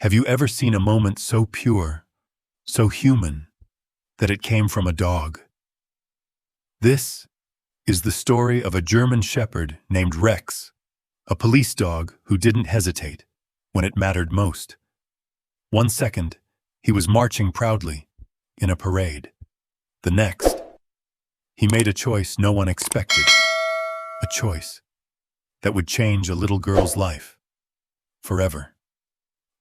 Have you ever seen a moment so pure, so human, that it came from a dog? This is the story of a German shepherd named Rex, a police dog who didn't hesitate when it mattered most. One second, he was marching proudly in a parade. The next, he made a choice no one expected, a choice that would change a little girl's life forever.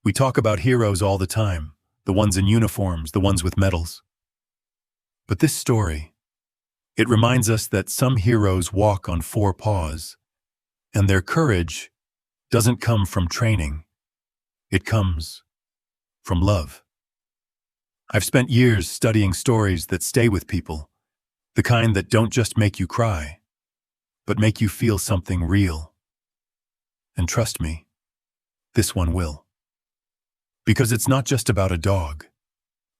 We talk about heroes all the time, the ones in uniforms, the ones with medals. But this story, it reminds us that some heroes walk on four paws, and their courage doesn't come from training. It comes from love. I've spent years studying stories that stay with people, the kind that don't just make you cry, but make you feel something real. And trust me, this one will. Because it's not just about a dog.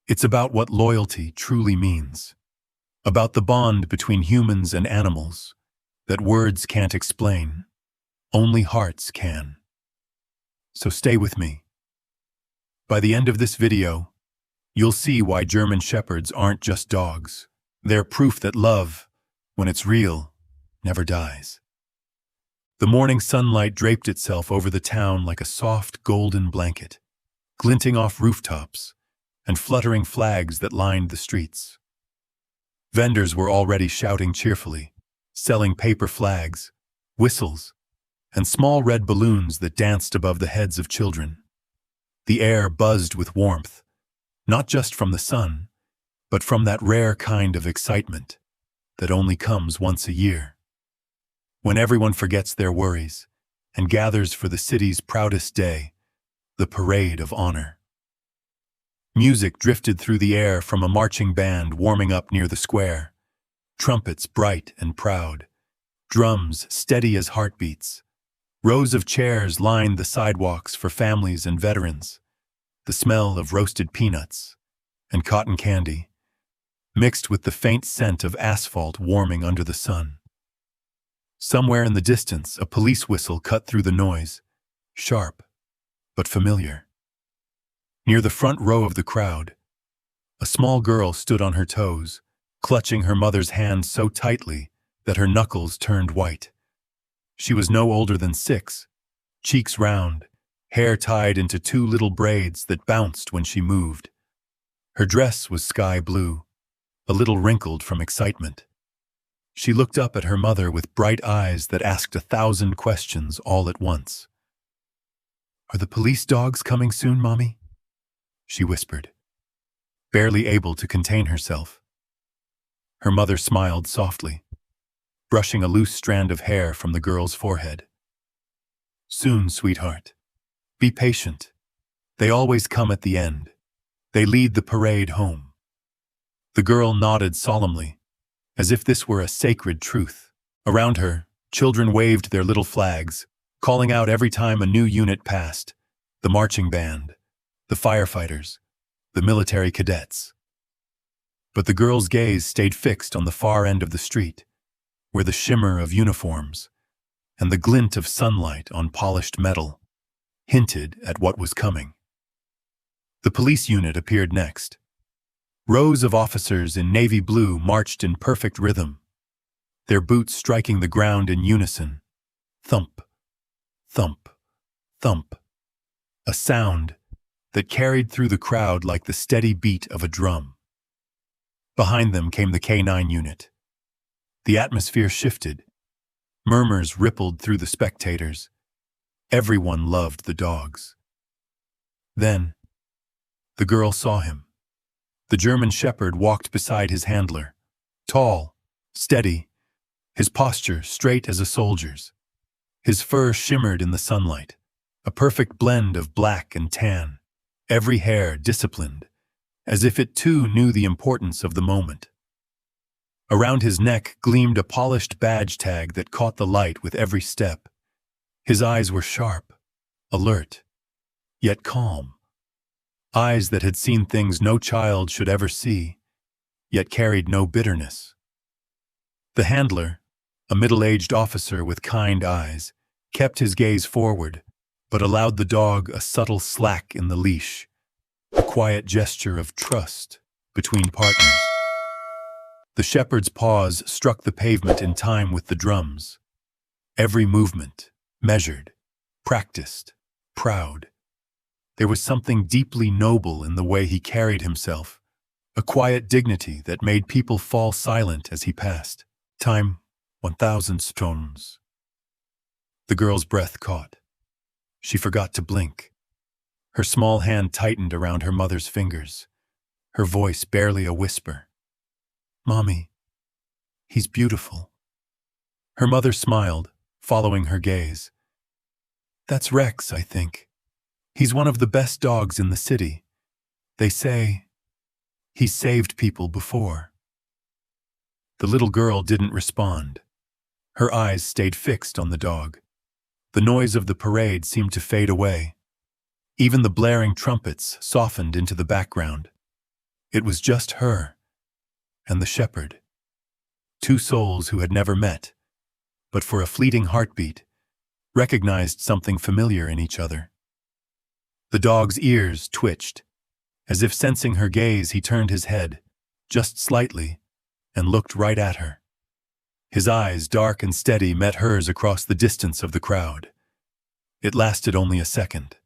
It's about what loyalty truly means. About the bond between humans and animals that words can't explain, only hearts can. So stay with me. By the end of this video, you'll see why German shepherds aren't just dogs. They're proof that love, when it's real, never dies. The morning sunlight draped itself over the town like a soft golden blanket, glinting off rooftops and fluttering flags that lined the streets. Vendors were already shouting cheerfully, selling paper flags, whistles, and small red balloons that danced above the heads of children. The air buzzed with warmth, not just from the sun, but from that rare kind of excitement that only comes once a year. When everyone forgets their worries and gathers for the city's proudest day, the Parade of Honor. Music drifted through the air from a marching band warming up near the square. Trumpets bright and proud, drums steady as heartbeats. Rows of chairs lined the sidewalks for families and veterans. The smell of roasted peanuts and cotton candy, mixed with the faint scent of asphalt warming under the sun. Somewhere in the distance, a police whistle cut through the noise, sharp but familiar. Near the front row of the crowd, a small girl stood on her toes, clutching her mother's hand so tightly that her knuckles turned white. She was no older than 6, cheeks round, hair tied into 2 little braids that bounced when she moved. Her dress was sky blue, a little wrinkled from excitement. She looked up at her mother with bright eyes that asked 1,000 questions all at once. "Are the police dogs coming soon, Mommy?" she whispered, barely able to contain herself. Her mother smiled softly, brushing a loose strand of hair from the girl's forehead. "Soon, sweetheart. Be patient. They always come at the end. They lead the parade home." The girl nodded solemnly, as if this were a sacred truth. Around her, children waved their little flags, calling out every time a new unit passed: the marching band, the firefighters, the military cadets. But the girl's gaze stayed fixed on the far end of the street, where the shimmer of uniforms and the glint of sunlight on polished metal hinted at what was coming. The police unit appeared next. Rows of officers in navy blue marched in perfect rhythm, their boots striking the ground in unison. Thump, thump, thump. A sound that carried through the crowd like the steady beat of a drum. Behind them came the K9 unit. The atmosphere shifted. Murmurs rippled through the spectators. Everyone loved the dogs. Then, the girl saw him. The German shepherd walked beside his handler, tall, steady, his posture straight as a soldier's. His fur shimmered in the sunlight, a perfect blend of black and tan, every hair disciplined, as if it too knew the importance of the moment. Around his neck gleamed a polished badge tag that caught the light with every step. His eyes were sharp, alert, yet calm. Eyes that had seen things no child should ever see, yet carried no bitterness. The handler, a middle-aged officer with kind eyes, kept his gaze forward, but allowed the dog a subtle slack in the leash, a quiet gesture of trust between partners. The shepherd's paws struck the pavement in time with the drums. Every movement, measured, practiced, proud. There was something deeply noble in the way he carried himself, a quiet dignity that made people fall silent as he passed. Time, 1,000 stones. The girl's breath caught. She forgot to blink. Her small hand tightened around her mother's fingers, her voice barely a whisper. "Mommy, he's beautiful." Her mother smiled, following her gaze. "That's Rex, I think. He's one of the best dogs in the city. They say he's saved people before." The little girl didn't respond. Her eyes stayed fixed on the dog. The noise of the parade seemed to fade away. Even the blaring trumpets softened into the background. It was just her and the shepherd. Two souls who had never met, but for a fleeting heartbeat, recognized something familiar in each other. The dog's ears twitched. As if sensing her gaze, he turned his head, just slightly, and looked right at her. His eyes, dark and steady, met hers across the distance of the crowd. It lasted only a second.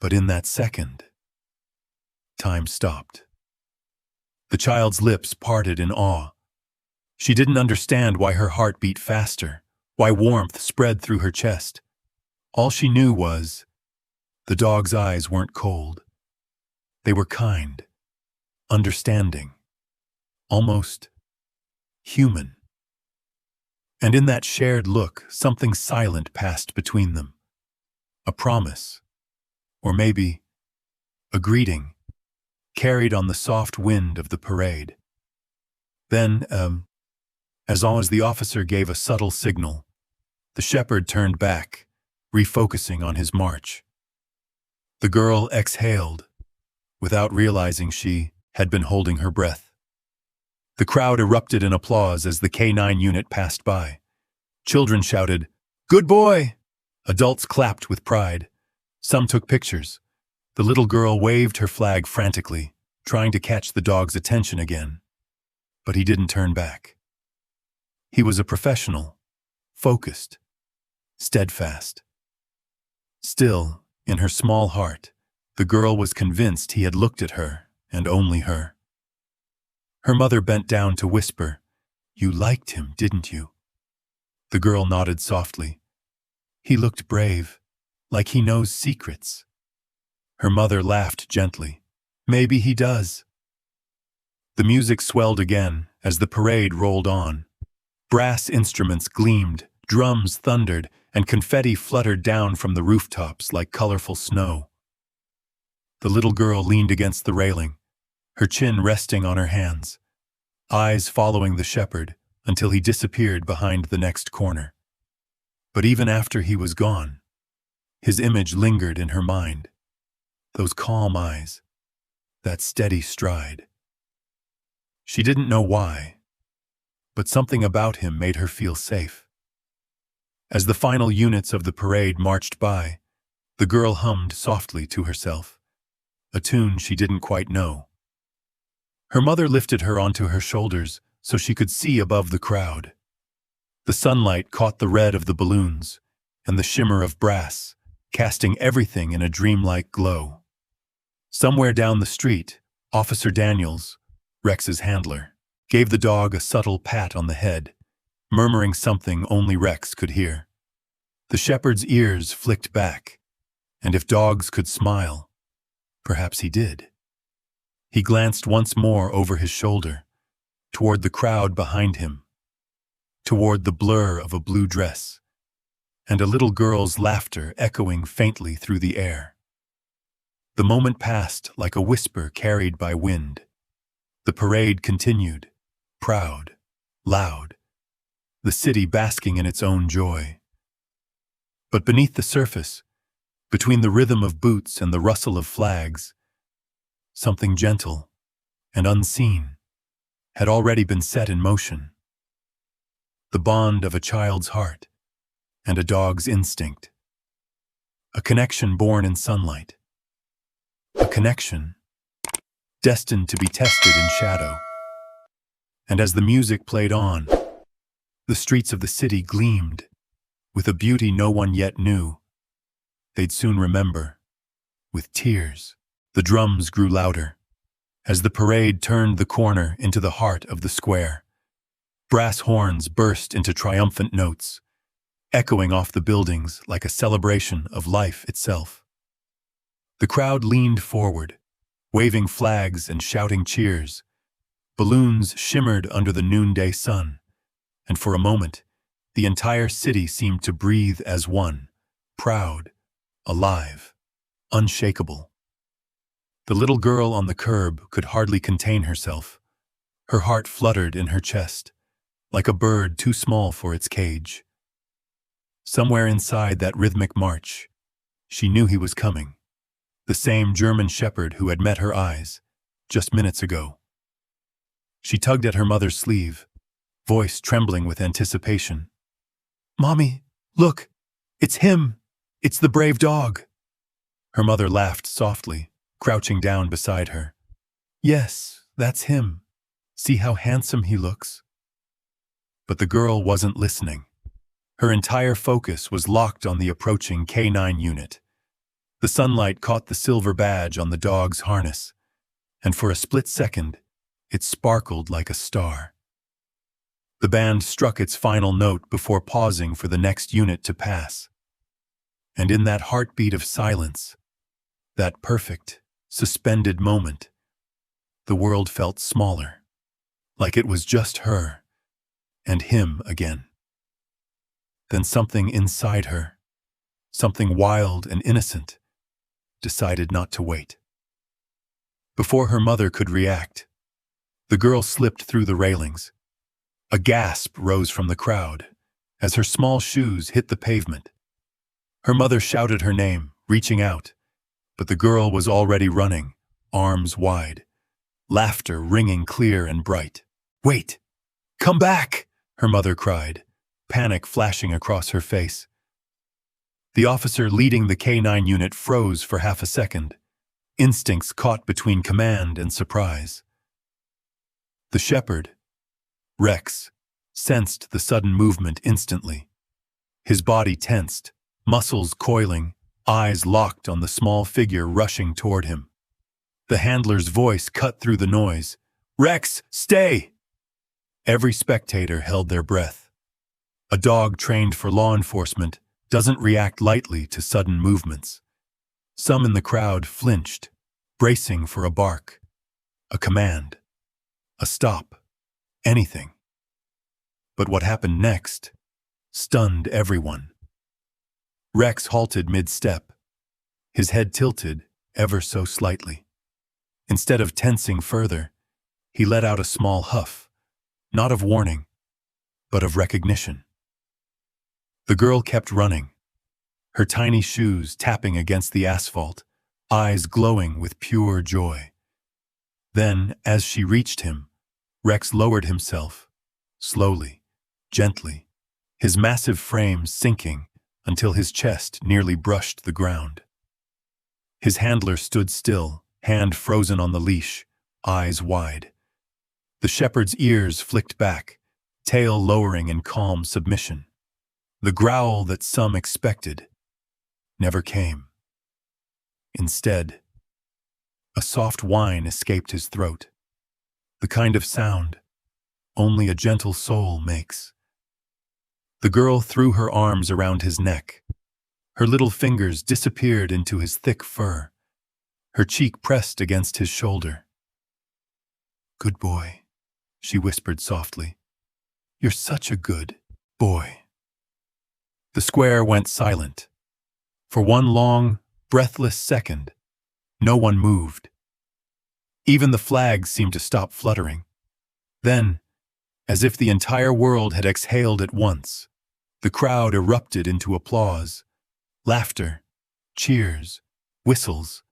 But in that second, time stopped. The child's lips parted in awe. She didn't understand why her heart beat faster, why warmth spread through her chest. All she knew was, the dog's eyes weren't cold. They were kind, understanding, almost human. And in that shared look, something silent passed between them. A promise, or maybe a greeting, carried on the soft wind of the parade. Then, as long as the officer gave a subtle signal, the shepherd turned back, refocusing on his march. The girl exhaled, without realizing she had been holding her breath. The crowd erupted in applause as the K9 unit passed by. Children shouted, "Good boy!" Adults clapped with pride. Some took pictures. The little girl waved her flag frantically, trying to catch the dog's attention again. But he didn't turn back. He was a professional, focused, steadfast. Still, in her small heart, the girl was convinced he had looked at her, and only her. Her mother bent down to whisper, "You liked him, didn't you?" The girl nodded softly. "He looked brave, like he knows secrets." Her mother laughed gently. "Maybe he does." The music swelled again as the parade rolled on. Brass instruments gleamed, drums thundered, and confetti fluttered down from the rooftops like colorful snow. The little girl leaned against the railing, her chin resting on her hands, eyes following the shepherd until he disappeared behind the next corner. But even after he was gone, his image lingered in her mind. Those calm eyes, that steady stride. She didn't know why, but something about him made her feel safe. As the final units of the parade marched by, the girl hummed softly to herself, a tune she didn't quite know. Her mother lifted her onto her shoulders so she could see above the crowd. The sunlight caught the red of the balloons and the shimmer of brass, casting everything in a dreamlike glow. Somewhere down the street, Officer Daniels, Rex's handler, gave the dog a subtle pat on the head, murmuring something only Rex could hear. The shepherd's ears flicked back, and if dogs could smile, perhaps he did. He glanced once more over his shoulder, toward the crowd behind him, toward the blur of a blue dress, and a little girl's laughter echoing faintly through the air. The moment passed like a whisper carried by wind. The parade continued, proud, loud, the city basking in its own joy. But beneath the surface, between the rhythm of boots and the rustle of flags, something gentle and unseen had already been set in motion. The bond of a child's heart and a dog's instinct. A connection born in sunlight. A connection destined to be tested in shadow. And as the music played on, the streets of the city gleamed with a beauty no one yet knew. They'd soon remember, with tears. The drums grew louder as the parade turned the corner into the heart of the square. Brass horns burst into triumphant notes, echoing off the buildings like a celebration of life itself. The crowd leaned forward, waving flags and shouting cheers. Balloons shimmered under the noonday sun, and for a moment, the entire city seemed to breathe as one, proud, alive, unshakable. The little girl on the curb could hardly contain herself. Her heart fluttered in her chest, like a bird too small for its cage. Somewhere inside that rhythmic march, she knew he was coming, the same German shepherd who had met her eyes just minutes ago. She tugged at her mother's sleeve, voice trembling with anticipation. "Mommy, look, it's him. It's the brave dog." Her mother laughed softly, crouching down beside her. "Yes, that's him. See how handsome he looks." But the girl wasn't listening. Her entire focus was locked on the approaching K9 unit. The sunlight caught the silver badge on the dog's harness, and for a split second, it sparkled like a star. The band struck its final note before pausing for the next unit to pass. And in that heartbeat of silence, that perfect, suspended moment, the world felt smaller, like it was just her and him again. Then something inside her, something wild and innocent, decided not to wait. Before her mother could react, the girl slipped through the railings. A gasp rose from the crowd as her small shoes hit the pavement. Her mother shouted her name, reaching out, but the girl was already running, arms wide, laughter ringing clear and bright. "Wait! Come back!" her mother cried, panic flashing across her face. The officer leading the K9 unit froze for half a second, instincts caught between command and surprise. The shepherd, Rex, sensed the sudden movement instantly. His body tensed, muscles coiling, eyes locked on the small figure rushing toward him. The handler's voice cut through the noise. "Rex, stay!" Every spectator held their breath. A dog trained for law enforcement doesn't react lightly to sudden movements. Some in the crowd flinched, bracing for a bark, a command, a stop, anything. But what happened next stunned everyone. Rex halted mid-step, his head tilted ever so slightly. Instead of tensing further, he let out a small huff, not of warning, but of recognition. The girl kept running, her tiny shoes tapping against the asphalt, eyes glowing with pure joy. Then, as she reached him, Rex lowered himself, slowly, gently, his massive frame sinking until his chest nearly brushed the ground. His handler stood still, hand frozen on the leash, eyes wide. The shepherd's ears flicked back, tail lowering in calm submission. The growl that some expected never came. Instead, a soft whine escaped his throat, the kind of sound only a gentle soul makes. The girl threw her arms around his neck. Her little fingers disappeared into his thick fur, her cheek pressed against his shoulder. "Good boy," she whispered softly. "You're such a good boy." The square went silent. For one long, breathless second, no one moved. Even the flags seemed to stop fluttering. Then, as if the entire world had exhaled at once, the crowd erupted into applause, laughter, cheers, whistles.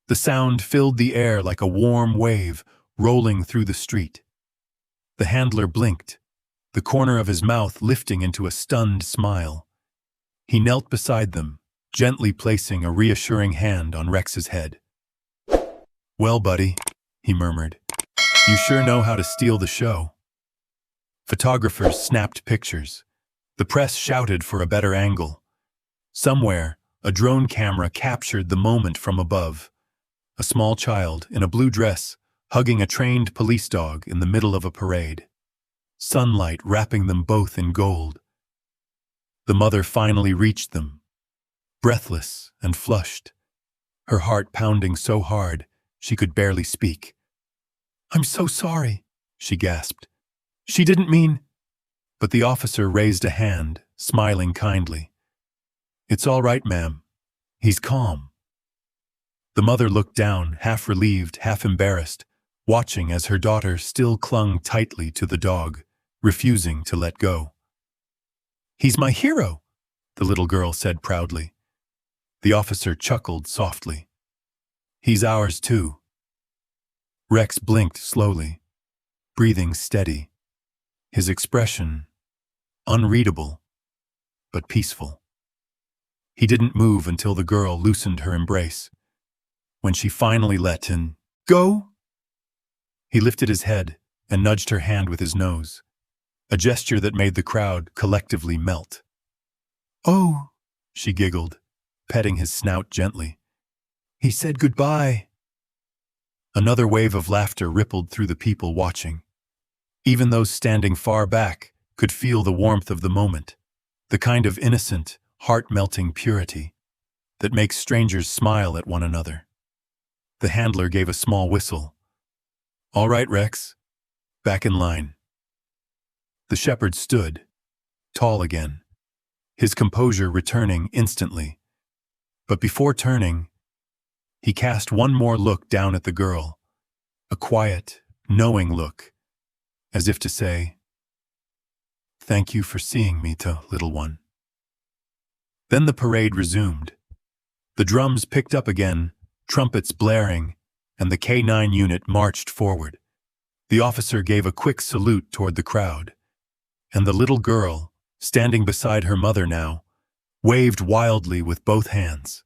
The sound filled the air like a warm wave rolling through the street. The handler blinked, the corner of his mouth lifting into a stunned smile. He knelt beside them, gently placing a reassuring hand on Rex's head. "Well, buddy," he murmured, "you sure know how to steal the show." Photographers snapped pictures. The press shouted for a better angle. Somewhere, a drone camera captured the moment from above. A small child, in a blue dress, hugging a trained police dog in the middle of a parade. Sunlight wrapping them both in gold. The mother finally reached them, breathless and flushed, her heart pounding so hard she could barely speak. "I'm so sorry," she gasped. "She didn't mean—" But the officer raised a hand, smiling kindly. "It's all right, ma'am. He's calm." The mother looked down, half relieved, half embarrassed, watching as her daughter still clung tightly to the dog, refusing to let go. "He's my hero," the little girl said proudly. The officer chuckled softly. "He's ours too." Rex blinked slowly, breathing steady, his expression unreadable, but peaceful. He didn't move until the girl loosened her embrace. When she finally let him go, he lifted his head and nudged her hand with his nose, a gesture that made the crowd collectively melt. "Oh," she giggled, petting his snout gently. "He said goodbye." Another wave of laughter rippled through the people watching. Even those standing far back could feel the warmth of the moment, the kind of innocent, heart-melting purity that makes strangers smile at one another. The handler gave a small whistle. "All right, Rex. Back in line." The shepherd stood, tall again, his composure returning instantly. But before turning, he cast one more look down at the girl, a quiet, knowing look, as if to say, "Thank you for seeing me, little one." Then the parade resumed. The drums picked up again, trumpets blaring, and the K9 unit marched forward. The officer gave a quick salute toward the crowd, and the little girl, standing beside her mother now, waved wildly with both hands.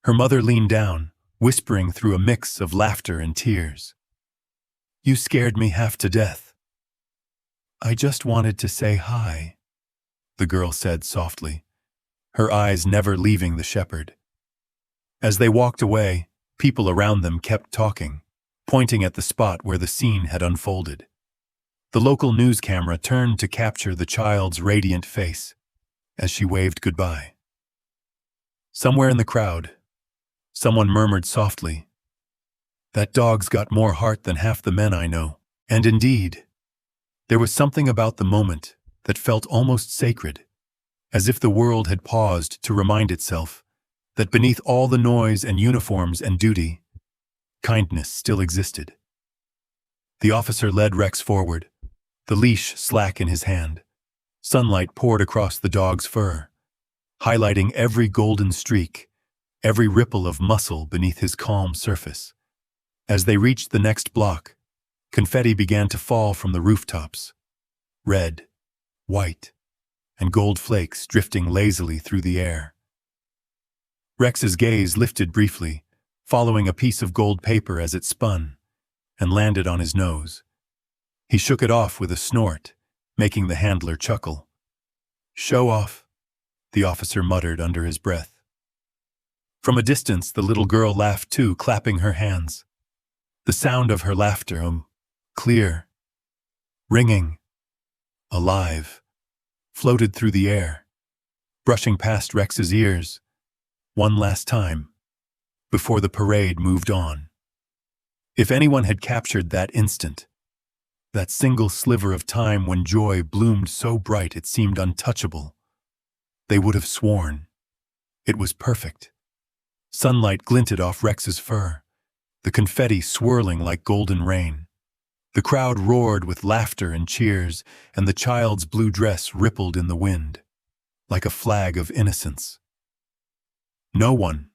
Her mother leaned down, whispering through a mix of laughter and tears. "You scared me half to death." "I just wanted to say hi," the girl said softly, her eyes never leaving the shepherd. As they walked away, people around them kept talking, pointing at the spot where the scene had unfolded. The local news camera turned to capture the child's radiant face as she waved goodbye. Somewhere in the crowd, someone murmured softly, "That dog's got more heart than half the men I know." And indeed, there was something about the moment that felt almost sacred, as if the world had paused to remind itself that beneath all the noise and uniforms and duty, kindness still existed. The officer led Rex forward, the leash slack in his hand. Sunlight poured across the dog's fur, highlighting every golden streak, every ripple of muscle beneath his calm surface. As they reached the next block, confetti began to fall from the rooftops, red, white, and gold flakes drifting lazily through the air. Rex's gaze lifted briefly, following a piece of gold paper as it spun, and landed on his nose. He shook it off with a snort, making the handler chuckle. "Show off," the officer muttered under his breath. From a distance, the little girl laughed too, clapping her hands. The sound of her laughter, clear, ringing, alive, floated through the air, brushing past Rex's ears, one last time, before the parade moved on. If anyone had captured that instant, that single sliver of time when joy bloomed so bright it seemed untouchable, they would have sworn it was perfect. Sunlight glinted off Rex's fur, the confetti swirling like golden rain. The crowd roared with laughter and cheers, and the child's blue dress rippled in the wind, like a flag of innocence. No one,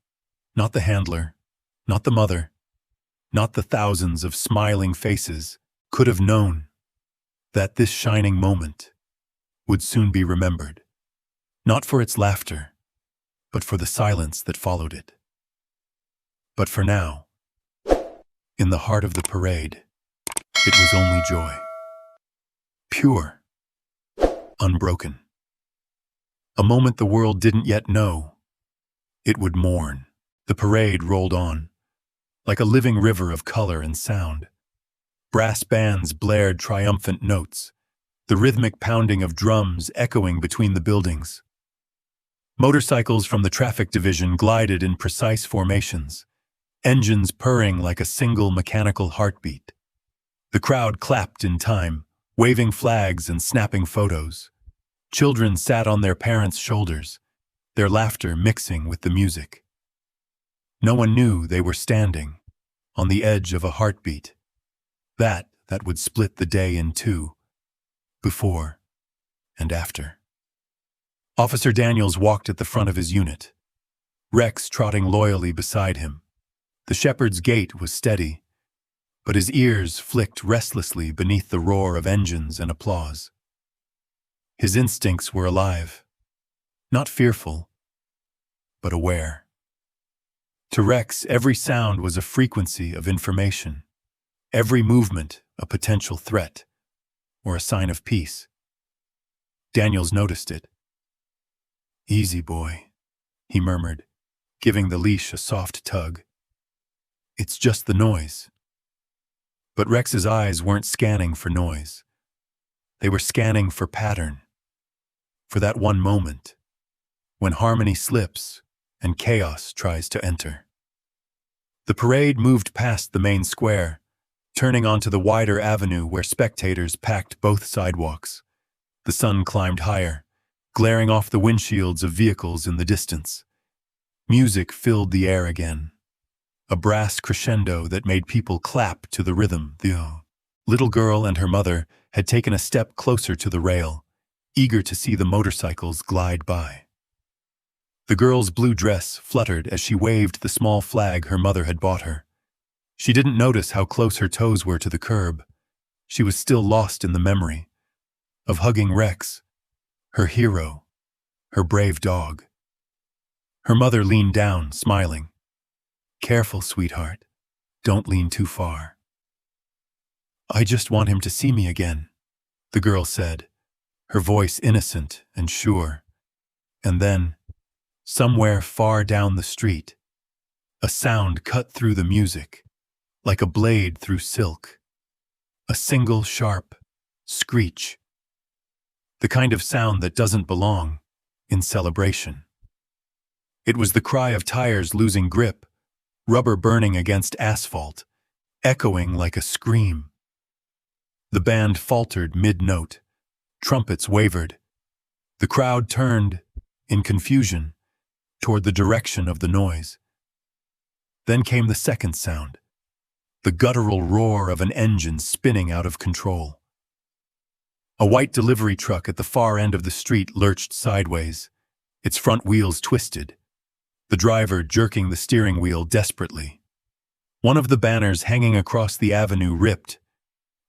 not the handler, not the mother, not the thousands of smiling faces, could have known that this shining moment would soon be remembered, not for its laughter, but for the silence that followed it. But for now, in the heart of the parade, it was only joy. Pure, unbroken. A moment the world didn't yet know it would mourn. The parade rolled on, like a living river of color and sound. Brass bands blared triumphant notes, the rhythmic pounding of drums echoing between the buildings. Motorcycles from the traffic division glided in precise formations, engines purring like a single mechanical heartbeat. The crowd clapped in time, waving flags and snapping photos. Children sat on their parents' shoulders, their laughter mixing with the music. No one knew they were standing on the edge of a heartbeat, that would split the day in two, before and after. Officer Daniels walked at the front of his unit, Rex trotting loyally beside him. The shepherd's gait was steady, but his ears flicked restlessly beneath the roar of engines and applause. His instincts were alive, not fearful, but aware. To Rex, every sound was a frequency of information, every movement a potential threat or a sign of peace. Daniels noticed it. "Easy, boy," he murmured, giving the leash a soft tug. "It's just the noise." But Rex's eyes weren't scanning for noise. They were scanning for pattern, for that one moment when harmony slips and chaos tries to enter. The parade moved past the main square, turning onto the wider avenue where spectators packed both sidewalks. The sun climbed higher, glaring off the windshields of vehicles in the distance. Music filled the air again, a brass crescendo that made people clap to the rhythm. The little girl and her mother had taken a step closer to the rail, eager to see the motorcycles glide by. The girl's blue dress fluttered as she waved the small flag her mother had bought her. She didn't notice how close her toes were to the curb. She was still lost in the memory of hugging Rex, her hero, her brave dog. Her mother leaned down, smiling. "Careful, sweetheart. Don't lean too far." "I just want him to see me again," the girl said, her voice innocent and sure. And then, somewhere far down the street, a sound cut through the music, like a blade through silk. A single sharp screech. The kind of sound that doesn't belong in celebration. It was the cry of tires losing grip, rubber burning against asphalt, echoing like a scream. The band faltered mid-note. Trumpets wavered. The crowd turned, in confusion, toward the direction of the noise. Then came the second sound, the guttural roar of an engine spinning out of control. A white delivery truck at the far end of the street lurched sideways, its front wheels twisted, the driver jerking the steering wheel desperately. One of the banners hanging across the avenue ripped,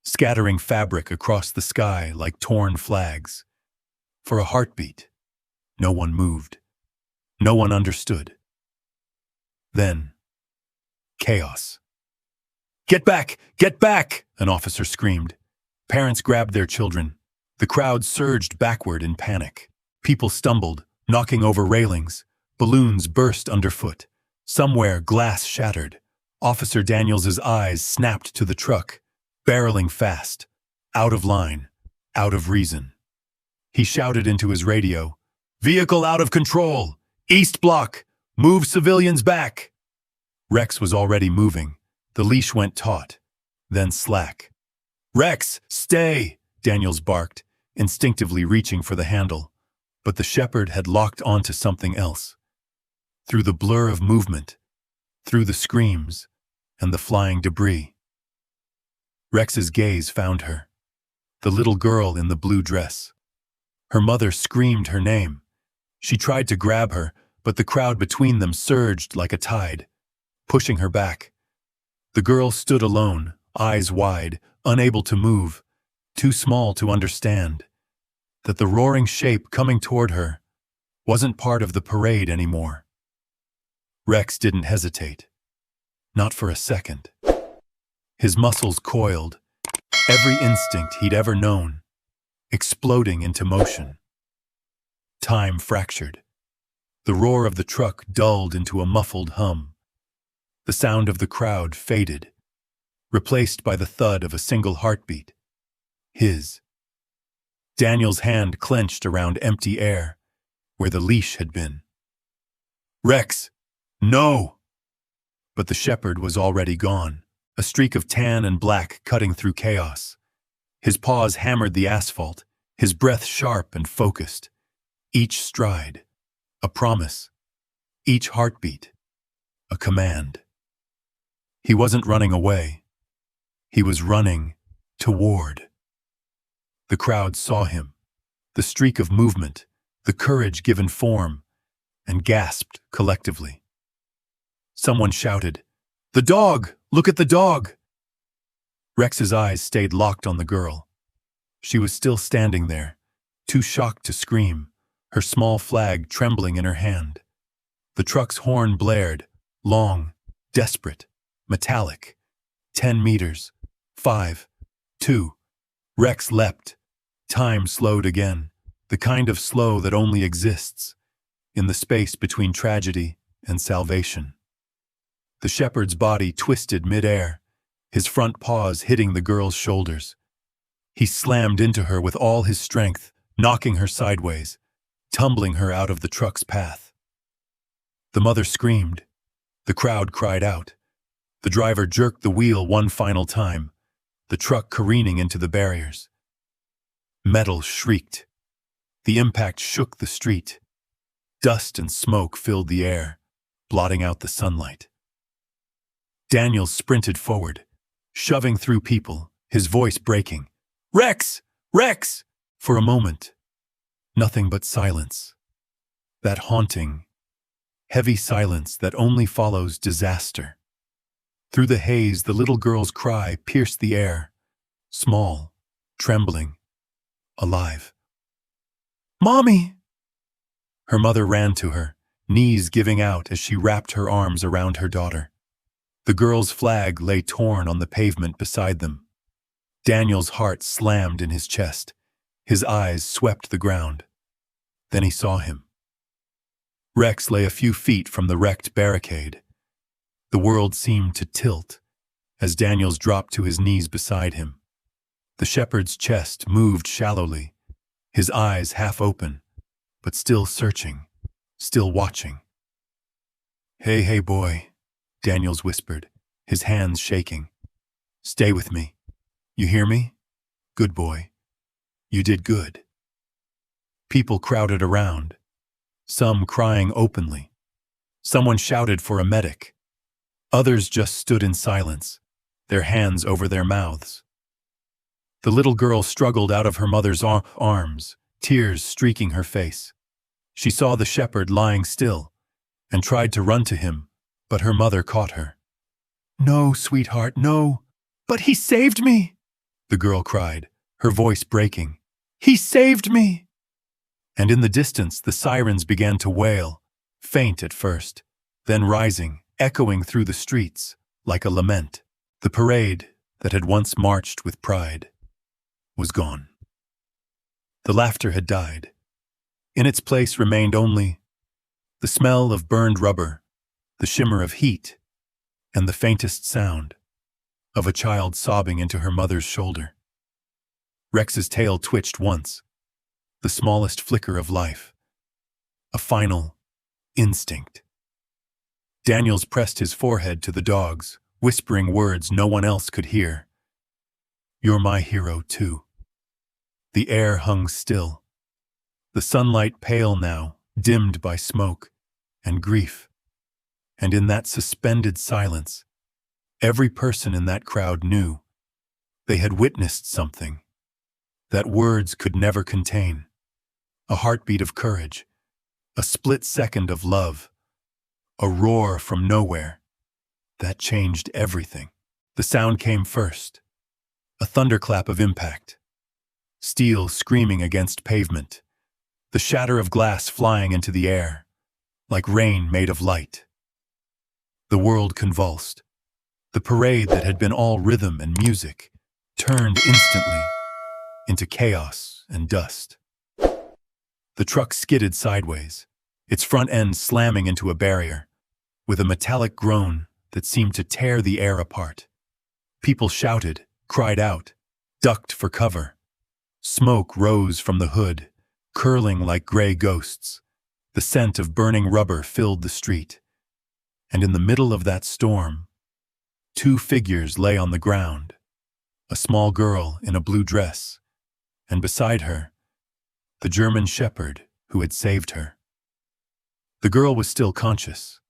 scattering fabric across the sky like torn flags. For a heartbeat, no one moved. No one understood. Then, chaos. "Get back! Get back!" an officer screamed. Parents grabbed their children. The crowd surged backward in panic. People stumbled, knocking over railings. Balloons burst underfoot. Somewhere, glass shattered. Officer Daniels's eyes snapped to the truck, barreling fast, out of line, out of reason. He shouted into his radio, "Vehicle out of control! East block! Move civilians back!" Rex was already moving. The leash went taut, then slack. "Rex, stay!" Daniels barked, instinctively reaching for the handle. But the shepherd had locked onto something else. Through the blur of movement, through the screams, and the flying debris, Rex's gaze found her, the little girl in the blue dress. Her mother screamed her name. She tried to grab her, but the crowd between them surged like a tide, pushing her back. The girl stood alone, eyes wide, unable to move, too small to understand that the roaring shape coming toward her wasn't part of the parade anymore. Rex didn't hesitate. Not for a second. His muscles coiled, every instinct he'd ever known, exploding into motion. Time fractured. The roar of the truck dulled into a muffled hum. The sound of the crowd faded, replaced by the thud of a single heartbeat. His. Daniel's hand clenched around empty air, where the leash had been. Rex! No! But the shepherd was already gone, a streak of tan and black cutting through chaos. His paws hammered the asphalt, his breath sharp and focused. Each stride, a promise. Each heartbeat, a command. He wasn't running away. He was running toward. The crowd saw him, the streak of movement, the courage given form, and gasped collectively. Someone shouted, "The dog! Look at the dog!" Rex's eyes stayed locked on the girl. She was still standing there, too shocked to scream, her small flag trembling in her hand. The truck's horn blared, long, desperate, metallic. 10 meters. 5. 2. Rex leapt. Time slowed again, the kind of slow that only exists in the space between tragedy and salvation. The shepherd's body twisted mid-air, his front paws hitting the girl's shoulders. He slammed into her with all his strength, knocking her sideways, tumbling her out of the truck's path. The mother screamed. The crowd cried out. The driver jerked the wheel one final time, the truck careening into the barriers. Metal shrieked. The impact shook the street. Dust and smoke filled the air, blotting out the sunlight. Daniel sprinted forward, shoving through people, his voice breaking. "Rex! Rex!" For a moment, nothing but silence. That haunting, heavy silence that only follows disaster. Through the haze, the little girl's cry pierced the air, small, trembling, alive. "Mommy!" Her mother ran to her, knees giving out as she wrapped her arms around her daughter. The girl's flag lay torn on the pavement beside them. Daniel's heart slammed in his chest. His eyes swept the ground. Then he saw him. Rex lay a few feet from the wrecked barricade. The world seemed to tilt as Daniels dropped to his knees beside him. The shepherd's chest moved shallowly, his eyes half open, but still searching, still watching. Hey, boy," Daniels whispered, his hands shaking. "Stay with me. You hear me? Good boy. You did good." People crowded around, some crying openly. Someone shouted for a medic. Others just stood in silence, their hands over their mouths. The little girl struggled out of her mother's arms, tears streaking her face. She saw the shepherd lying still and tried to run to him, but her mother caught her. "No, sweetheart, no." "But he saved me," the girl cried, her voice breaking. "He saved me." And in the distance, the sirens began to wail, faint at first, then rising, echoing through the streets like a lament. The parade that had once marched with pride was gone. The laughter had died. In its place remained only the smell of burned rubber, the shimmer of heat, and the faintest sound of a child sobbing into her mother's shoulder. Rex's tail twitched once, the smallest flicker of life, a final instinct. Daniels pressed his forehead to the dog's, whispering words no one else could hear. "You're my hero, too." The air hung still, the sunlight pale now, dimmed by smoke and grief. And in that suspended silence, every person in that crowd knew they had witnessed something that words could never contain. A heartbeat of courage, a split second of love, a roar from nowhere that changed everything. The sound came first, a thunderclap of impact, steel screaming against pavement, the shatter of glass flying into the air, like rain made of light. The world convulsed. The parade that had been all rhythm and music turned instantly into chaos and dust. The truck skidded sideways, its front end slamming into a barrier, with a metallic groan that seemed to tear the air apart. People shouted, cried out, ducked for cover. Smoke rose from the hood, curling like gray ghosts. The scent of burning rubber filled the street. And in the middle of that storm, two figures lay on the ground. A small girl in a blue dress, and beside her, the German shepherd who had saved her. The girl was still conscious.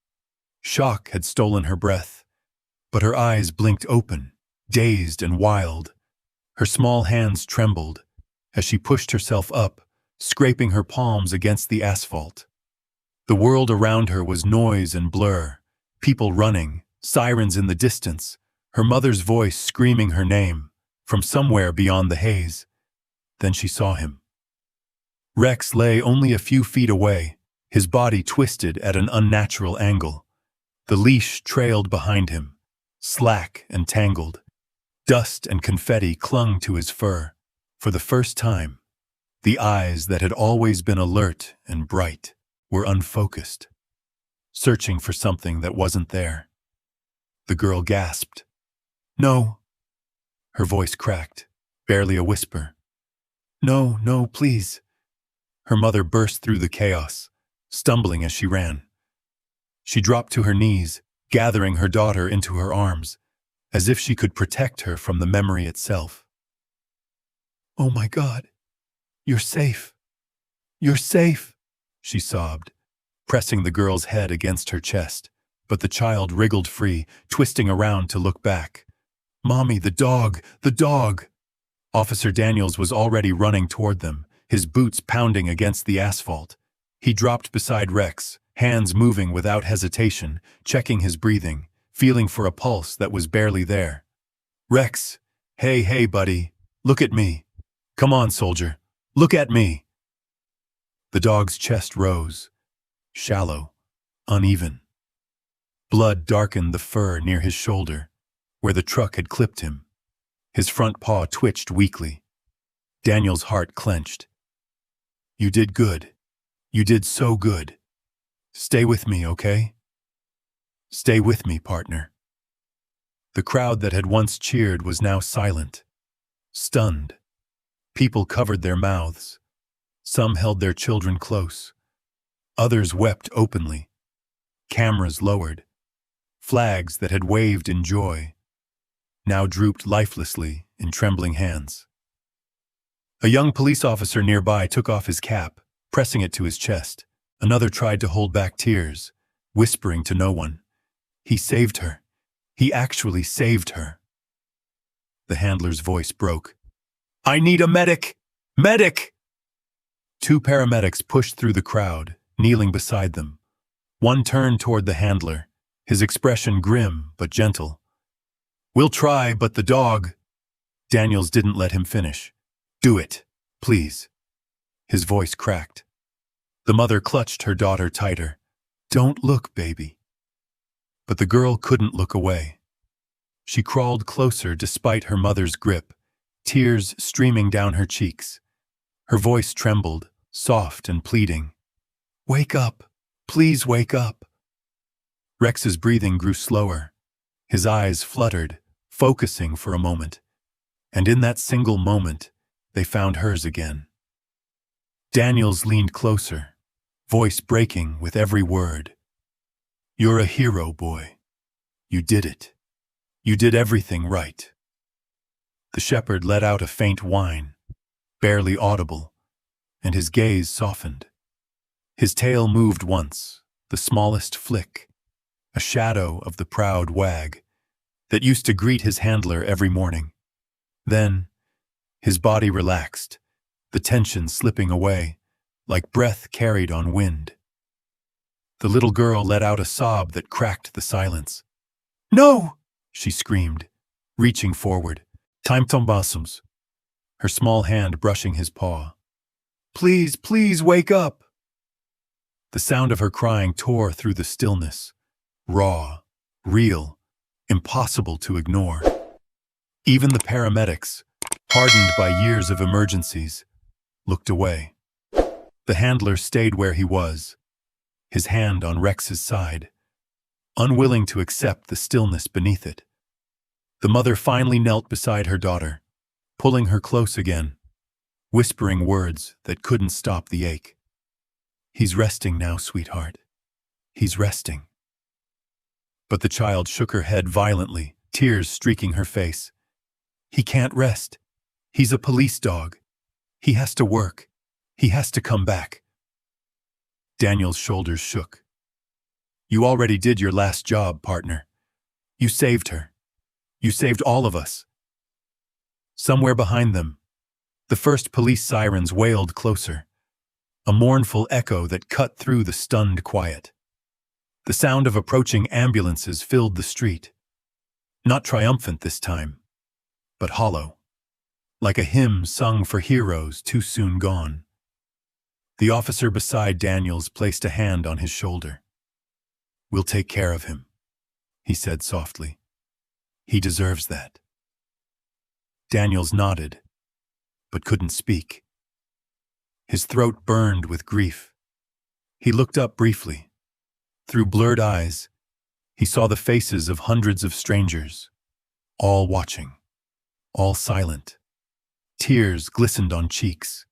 Shock had stolen her breath, but her eyes blinked open, dazed and wild. Her small hands trembled as she pushed herself up, scraping her palms against the asphalt. The world around her was noise and blur, people running, sirens in the distance, her mother's voice screaming her name from somewhere beyond the haze. Then she saw him. Rex lay only a few feet away, his body twisted at an unnatural angle. The leash trailed behind him, slack and tangled. Dust and confetti clung to his fur. For the first time, the eyes that had always been alert and bright were unfocused, searching for something that wasn't there. The girl gasped. "No." Her voice cracked, barely a whisper. "No, no, please." Her mother burst through the chaos, stumbling as she ran. She dropped to her knees, gathering her daughter into her arms, as if she could protect her from the memory itself. "Oh my God, you're safe. You're safe," she sobbed, pressing the girl's head against her chest, but the child wriggled free, twisting around to look back. "Mommy, the dog, the dog!" Officer Daniels was already running toward them, his boots pounding against the asphalt. He dropped beside Rex, hands moving without hesitation, checking his breathing, feeling for a pulse that was barely there. "Rex, hey, buddy, look at me. Come on, soldier, look at me." The dog's chest rose, shallow, uneven. Blood darkened the fur near his shoulder, where the truck had clipped him. His front paw twitched weakly. Daniel's heart clenched. "You did good. You did so good. Stay with me, okay? Stay with me, partner." The crowd that had once cheered was now silent, stunned. People covered their mouths. Some held their children close. Others wept openly. Cameras lowered. Flags that had waved in joy now drooped lifelessly in trembling hands. A young police officer nearby took off his cap, pressing it to his chest. Another tried to hold back tears, whispering to no one. He saved her. He actually saved her. The handler's voice broke. "I need a medic! Medic!" Two paramedics pushed through the crowd, kneeling beside them. One turned toward the handler, his expression grim but gentle. "We'll try, but the dog—" Daniels didn't let him finish. "Do it, please." His voice cracked. The mother clutched her daughter tighter. "Don't look, baby." But the girl couldn't look away. She crawled closer despite her mother's grip, tears streaming down her cheeks. Her voice trembled, soft and pleading. "Wake up. Please wake up." Rex's breathing grew slower. His eyes fluttered, focusing for a moment. And in that single moment, they found hers again. Daniels leaned closer, voice breaking with every word. "You're a hero, boy. You did it. You did everything right." The shepherd let out a faint whine, barely audible, and his gaze softened. His tail moved once, the smallest flick, a shadow of the proud wag that used to greet his handler every morning. Then, his body relaxed, the tension slipping away, like breath carried on wind. The little girl let out a sob that cracked the silence. "No!" she screamed, reaching forward. "Time tombasums." Her small hand brushing his paw. Please, please wake up! The sound of her crying tore through the stillness. Raw, real, impossible to ignore. Even the paramedics, hardened by years of emergencies, looked away. The handler stayed where he was, his hand on Rex's side, unwilling to accept the stillness beneath it. The mother finally knelt beside her daughter, pulling her close again, whispering words that couldn't stop the ache. "He's resting now, sweetheart. He's resting." But the child shook her head violently, tears streaking her face. "He can't rest. He's a police dog. He has to work. He has to come back." Daniel's shoulders shook. "You already did your last job, partner. You saved her. You saved all of us." Somewhere behind them, the first police sirens wailed closer, a mournful echo that cut through the stunned quiet. The sound of approaching ambulances filled the street, not triumphant this time, but hollow, like a hymn sung for heroes too soon gone. The officer beside Daniels placed a hand on his shoulder. "We'll take care of him," he said softly. "He deserves that." Daniels nodded, but couldn't speak. His throat burned with grief. He looked up briefly. Through blurred eyes, he saw the faces of hundreds of strangers, all watching, all silent. Tears glistened on cheeks.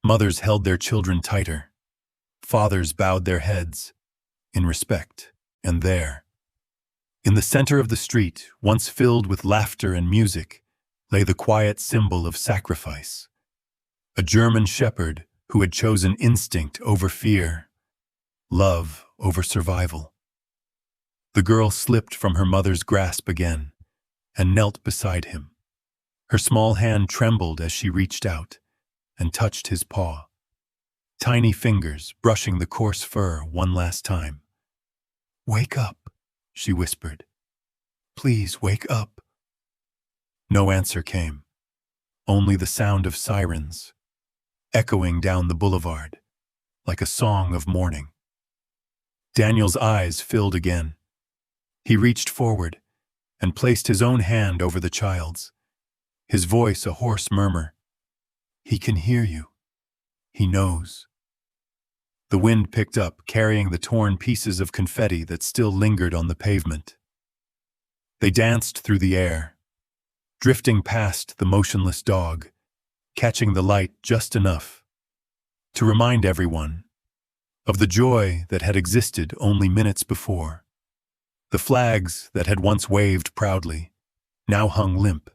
Mothers held their children tighter. Fathers bowed their heads in respect. And there, in the center of the street, once filled with laughter and music, lay the quiet symbol of sacrifice. A German shepherd who had chosen instinct over fear, love over survival. The girl slipped from her mother's grasp again and knelt beside him. Her small hand trembled as she reached out and touched his paw, tiny fingers brushing the coarse fur one last time. "Wake up," she whispered. "Please wake up." No answer came, only the sound of sirens, echoing down the boulevard, like a song of mourning. Daniel's eyes filled again. He reached forward and placed his own hand over the child's, his voice a hoarse murmur. "He can hear you. He knows." The wind picked up, carrying the torn pieces of confetti that still lingered on the pavement. They danced through the air, drifting past the motionless dog, catching the light just enough to remind everyone of the joy that had existed only minutes before. The flags that had once waved proudly now hung limp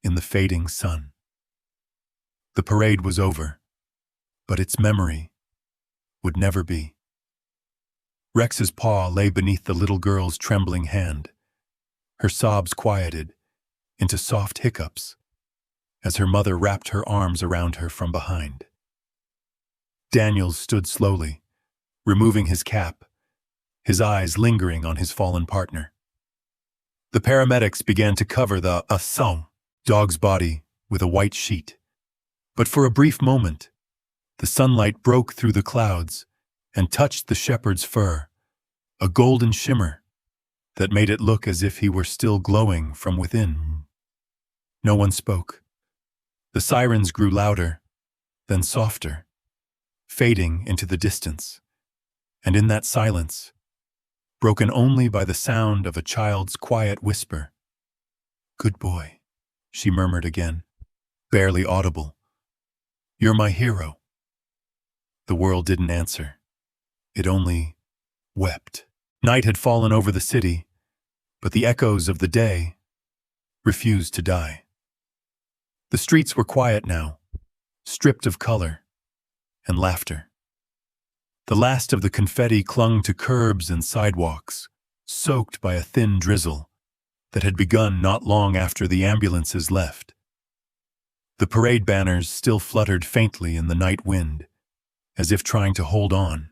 in the fading sun. The parade was over, but its memory would never be. Rex's paw lay beneath the little girl's trembling hand. Her sobs quieted into soft hiccups as her mother wrapped her arms around her from behind. Daniels stood slowly, removing his cap, his eyes lingering on his fallen partner. The paramedics began to cover the dog's body with a white sheet. But for a brief moment, the sunlight broke through the clouds and touched the shepherd's fur, a golden shimmer that made it look as if he were still glowing from within. No one spoke. The sirens grew louder, then softer, fading into the distance. And in that silence, broken only by the sound of a child's quiet whisper, "Good boy," she murmured again, barely audible. "You're my hero." The world didn't answer. It only wept. Night had fallen over the city, but the echoes of the day refused to die. The streets were quiet now, stripped of color and laughter. The last of the confetti clung to curbs and sidewalks, soaked by a thin drizzle that had begun not long after the ambulances left. The parade banners still fluttered faintly in the night wind, as if trying to hold on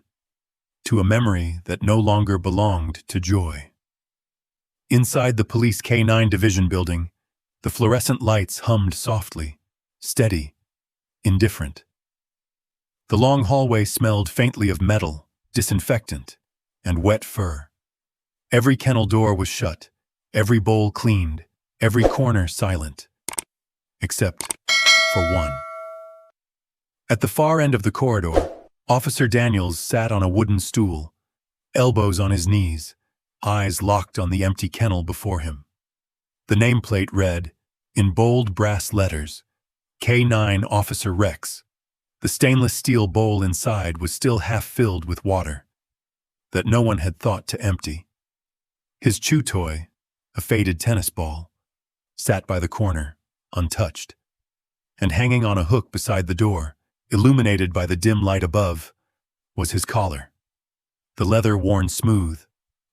to a memory that no longer belonged to joy. Inside the police K9 division building, the fluorescent lights hummed softly, steady, indifferent. The long hallway smelled faintly of metal, disinfectant, and wet fur. Every kennel door was shut, every bowl cleaned, every corner silent, except for one. At the far end of the corridor, Officer Daniels sat on a wooden stool, elbows on his knees, eyes locked on the empty kennel before him. The nameplate read, in bold brass letters, K9 Officer Rex. The stainless steel bowl inside was still half filled with water that no one had thought to empty. His chew toy, a faded tennis ball, sat by the corner, untouched. And hanging on a hook beside the door, illuminated by the dim light above, was his collar. The leather worn smooth,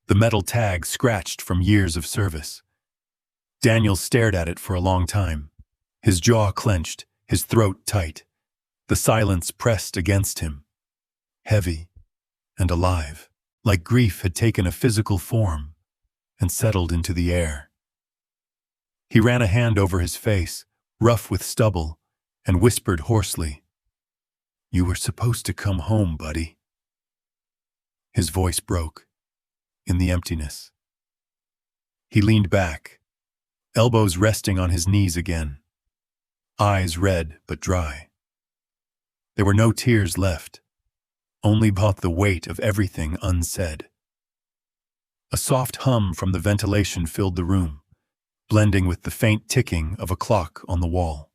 the metal tag scratched from years of service. Daniel stared at it for a long time, his jaw clenched, his throat tight. The silence pressed against him, heavy and alive, like grief had taken a physical form and settled into the air. He ran a hand over his face, rough with stubble, and whispered hoarsely, "You were supposed to come home, buddy." His voice broke in the emptiness. He leaned back, elbows resting on his knees again, eyes red but dry. There were no tears left, only the weight of everything unsaid. A soft hum from the ventilation filled the room, blending with the faint ticking of a clock on the wall.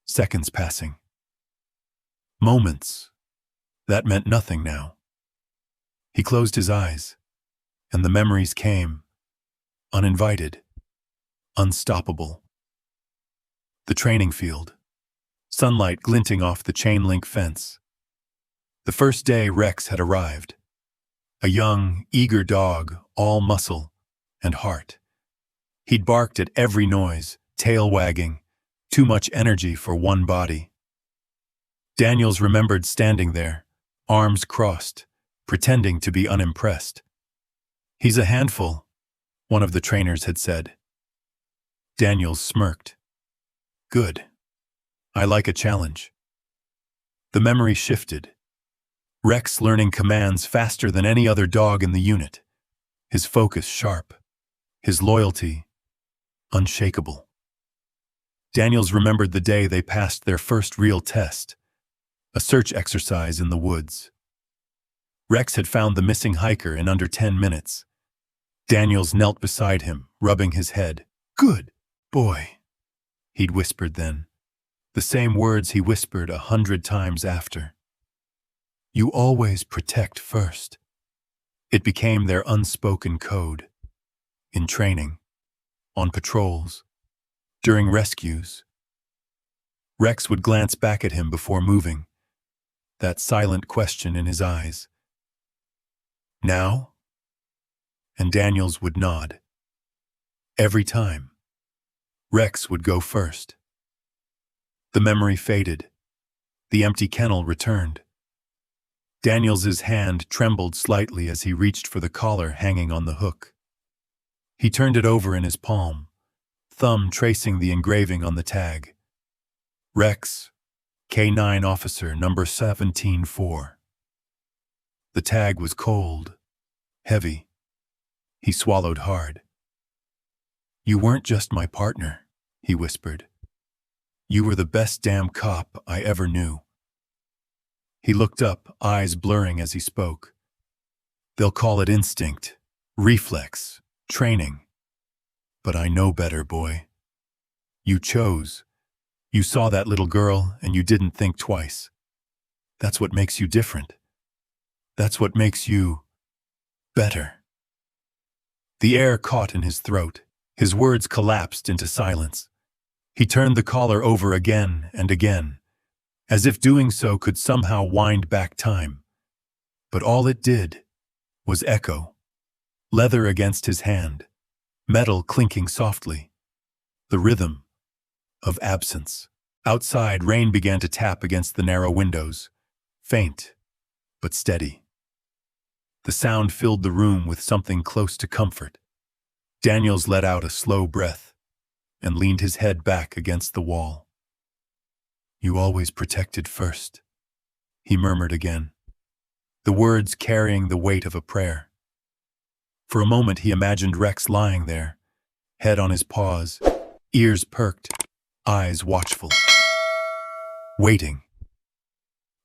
Seconds passing. Moments. That meant nothing now. He closed his eyes, and the memories came, uninvited, unstoppable. The training field, sunlight glinting off the chain-link fence. The first day Rex had arrived. A young, eager dog, all muscle and heart. He'd barked at every noise, tail wagging, too much energy for one body. Daniels remembered standing there, arms crossed, pretending to be unimpressed. "He's a handful," one of the trainers had said. Daniels smirked. "Good. I like a challenge." The memory shifted. Rex learning commands faster than any other dog in the unit. His focus sharp. His loyalty unshakable. Daniels remembered the day they passed their first real test, a search exercise in the woods. Rex had found the missing hiker in under 10 minutes. Daniels knelt beside him, rubbing his head. "Good boy," he'd whispered then, the same words he whispered 100 times after. "You always protect first." It became their unspoken code. In training, on patrols, during rescues. Rex would glance back at him before moving, that silent question in his eyes. "Now?" And Daniels would nod. Every time, Rex would go first. The memory faded. The empty kennel returned. Daniels's hand trembled slightly as he reached for the collar hanging on the hook. He turned it over in his palm, thumb tracing the engraving on the tag. Rex, K9 Officer number 17-4. The tag was cold, heavy. He swallowed hard. "You weren't just my partner," he whispered. "You were the best damn cop I ever knew." He looked up, eyes blurring as he spoke. "They'll call it instinct, reflex, training. But I know better, boy. You chose. You saw that little girl and you didn't think twice. That's what makes you different. That's what makes you better." The air caught in his throat. His words collapsed into silence. He turned the collar over again and again, as if doing so could somehow wind back time. But all it did was echo. Leather against his hand, metal clinking softly. The rhythm of absence. Outside, rain began to tap against the narrow windows, faint but steady. The sound filled the room with something close to comfort. Daniels let out a slow breath and leaned his head back against the wall. "You always protected first," he murmured again, the words carrying the weight of a prayer. For a moment he imagined Rex lying there, head on his paws, ears perked, eyes watchful, waiting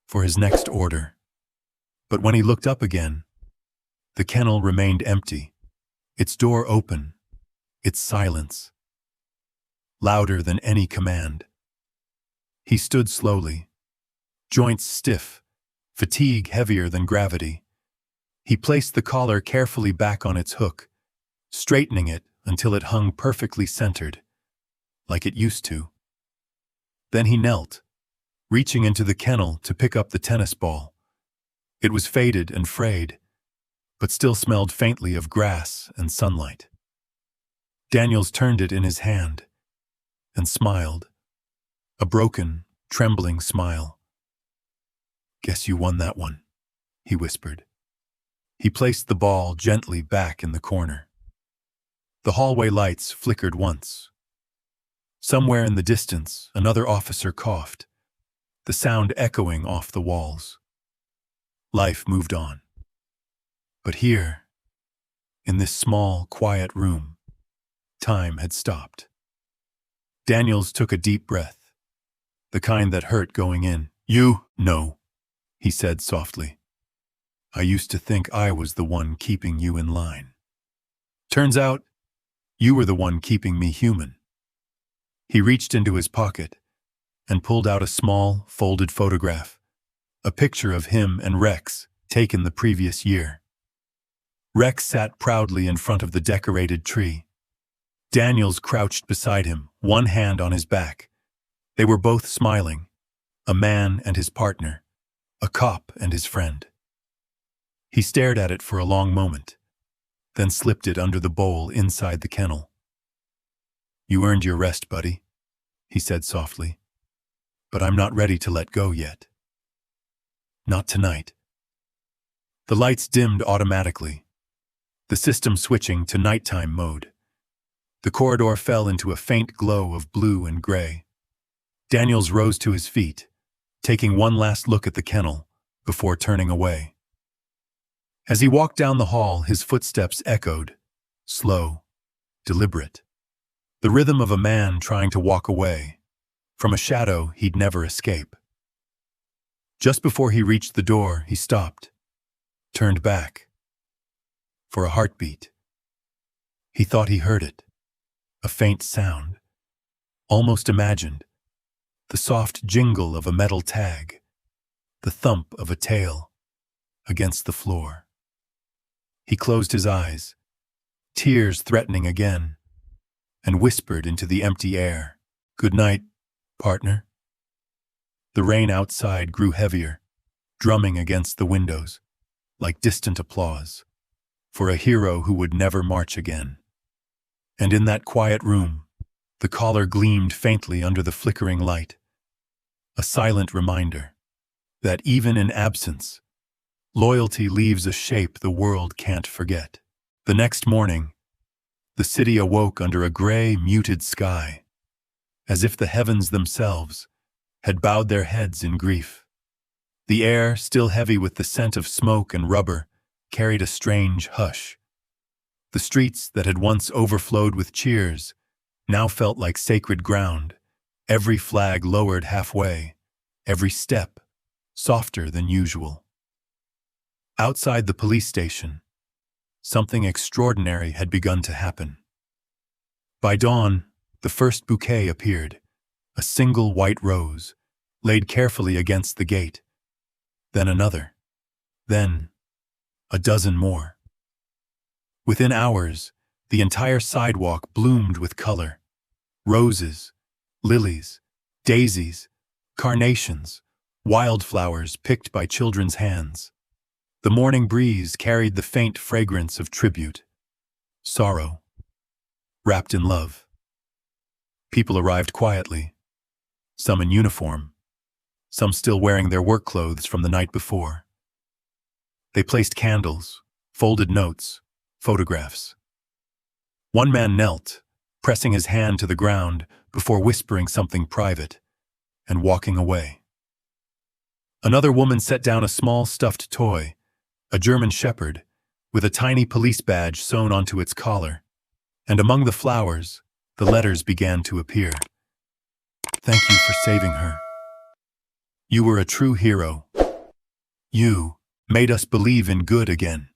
for his next order. But when he looked up again, the kennel remained empty, its door open, its silence louder than any command. He stood slowly, joints stiff, fatigue heavier than gravity. He placed the collar carefully back on its hook, straightening it until it hung perfectly centered, like it used to. Then he knelt, reaching into the kennel to pick up the tennis ball. It was faded and frayed, but still smelled faintly of grass and sunlight. Daniels turned it in his hand and smiled, a broken, trembling smile. "Guess you won that one," he whispered. He placed the ball gently back in the corner. The hallway lights flickered once. Somewhere in the distance, another officer coughed, the sound echoing off the walls. Life moved on. But here, in this small, quiet room, time had stopped. Daniels took a deep breath, the kind that hurt going in. "You know," he said softly. "I used to think I was the one keeping you in line. Turns out, you were the one keeping me human." He reached into his pocket and pulled out a small, folded photograph, a picture of him and Rex taken the previous year. Rex sat proudly in front of the decorated tree. Daniels crouched beside him, one hand on his back. They were both smiling, a man and his partner, a cop and his friend. He stared at it for a long moment, then slipped it under the bowl inside the kennel. "You earned your rest, buddy," he said softly. "But I'm not ready to let go yet. Not tonight." The lights dimmed automatically, the system switching to nighttime mode. The corridor fell into a faint glow of blue and gray. Daniels rose to his feet, taking one last look at the kennel before turning away. As he walked down the hall, his footsteps echoed, slow, deliberate. The rhythm of a man trying to walk away from a shadow he'd never escape. Just before he reached the door, he stopped, turned back. For a heartbeat. He thought he heard it, a faint sound, almost imagined, the soft jingle of a metal tag, the thump of a tail against the floor. He closed his eyes, tears threatening again, and whispered into the empty air, "Good night, partner." The rain outside grew heavier, drumming against the windows, like distant applause, for a hero who would never march again. And in that quiet room, the collar gleamed faintly under the flickering light, a silent reminder that even in absence, loyalty leaves a shape the world can't forget. The next morning, the city awoke under a gray, muted sky, as if the heavens themselves had bowed their heads in grief. The air, still heavy with the scent of smoke and rubber, carried a strange hush. The streets that had once overflowed with cheers now felt like sacred ground, every flag lowered halfway, every step softer than usual. Outside the police station, something extraordinary had begun to happen. By dawn, the first bouquet appeared, a single white rose, laid carefully against the gate. Then another. Then a dozen more. Within hours, the entire sidewalk bloomed with color. Roses, lilies, daisies, carnations, wildflowers picked by children's hands. The morning breeze carried the faint fragrance of tribute, sorrow, wrapped in love. People arrived quietly, some in uniform, some still wearing their work clothes from the night before. They placed candles, folded notes, photographs. One man knelt, pressing his hand to the ground before whispering something private and walking away. Another woman set down a small stuffed toy, a German shepherd, with a tiny police badge sewn onto its collar. And among the flowers, the letters began to appear. Thank you for saving her. You were a true hero. You made us believe in good again.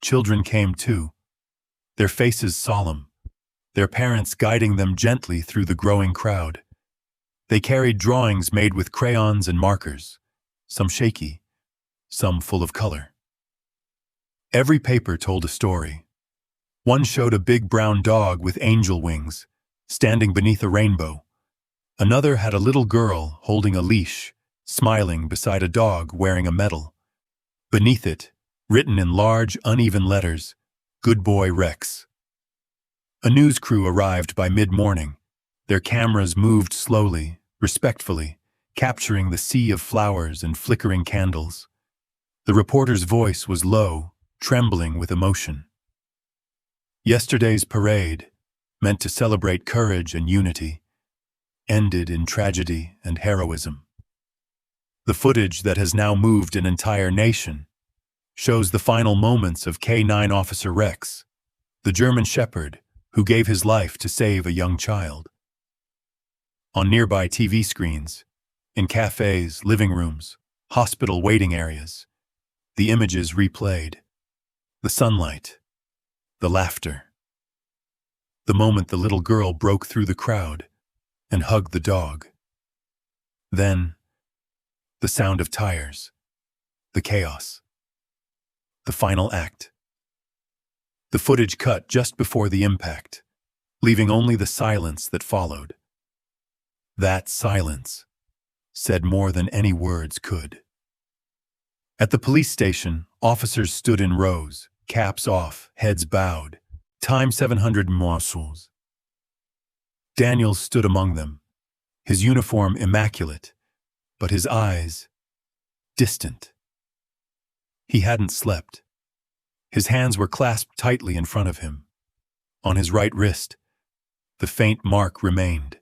Children came too, their faces solemn, their parents guiding them gently through the growing crowd. They carried drawings made with crayons and markers, some shaky, some full of color. Every paper told a story. One showed a big brown dog with angel wings, standing beneath a rainbow. Another had a little girl holding a leash, smiling beside a dog wearing a medal. Beneath it, written in large, uneven letters, "Good boy Rex." A news crew arrived by mid-morning. Their cameras moved slowly, respectfully, capturing the sea of flowers and flickering candles. The reporter's voice was low, trembling with emotion. Yesterday's parade, meant to celebrate courage and unity, ended in tragedy and heroism. The footage that has now moved an entire nation shows the final moments of K9 Officer Rex, the German shepherd who gave his life to save a young child. On nearby TV screens, in cafes, living rooms, hospital waiting areas, the images replayed. The sunlight, the laughter. The moment the little girl broke through the crowd and hugged the dog. Then, the sound of tires, the chaos, the final act. The footage cut just before the impact, leaving only the silence that followed. That silence said more than any words could. At the police station, officers stood in rows, caps off, heads bowed. Time 700 morsels. Daniels stood among them, his uniform immaculate, but his eyes distant. He hadn't slept. His hands were clasped tightly in front of him. On his right wrist, the faint mark remained,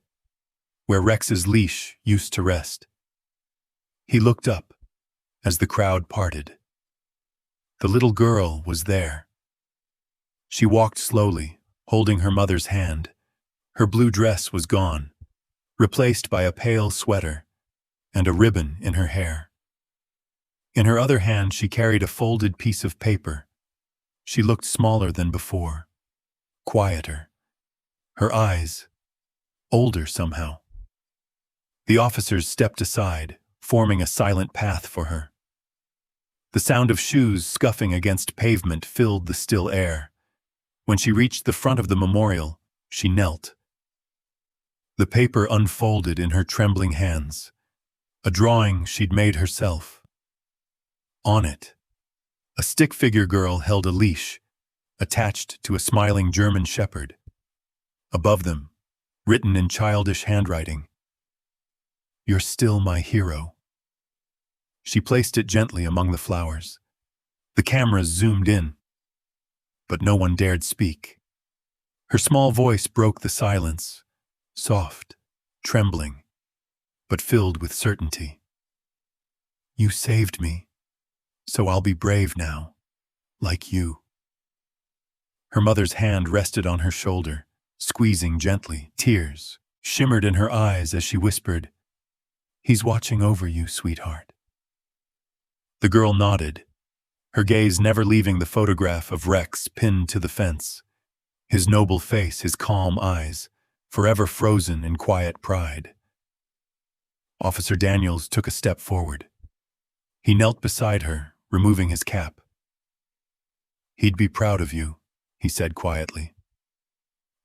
where Rex's leash used to rest. He looked up as the crowd parted. The little girl was there. She walked slowly, holding her mother's hand. Her blue dress was gone, replaced by a pale sweater and a ribbon in her hair. In her other hand, she carried a folded piece of paper. She looked smaller than before, quieter. Her eyes, older somehow. The officers stepped aside, forming a silent path for her. The sound of shoes scuffing against pavement filled the still air. When she reached the front of the memorial, she knelt. The paper unfolded in her trembling hands, a drawing she'd made herself. On it, a stick figure girl held a leash, attached to a smiling German shepherd. Above them, written in childish handwriting, "You're still my hero." She placed it gently among the flowers. The cameras zoomed in, but no one dared speak. Her small voice broke the silence, soft, trembling, but filled with certainty. "You saved me, so I'll be brave now, like you." Her mother's hand rested on her shoulder, squeezing gently. Tears shimmered in her eyes as she whispered, "He's watching over you, sweetheart." The girl nodded, her gaze never leaving the photograph of Rex pinned to the fence. His noble face, his calm eyes, forever frozen in quiet pride. Officer Daniels took a step forward. He knelt beside her, removing his cap. "He'd be proud of you," he said quietly.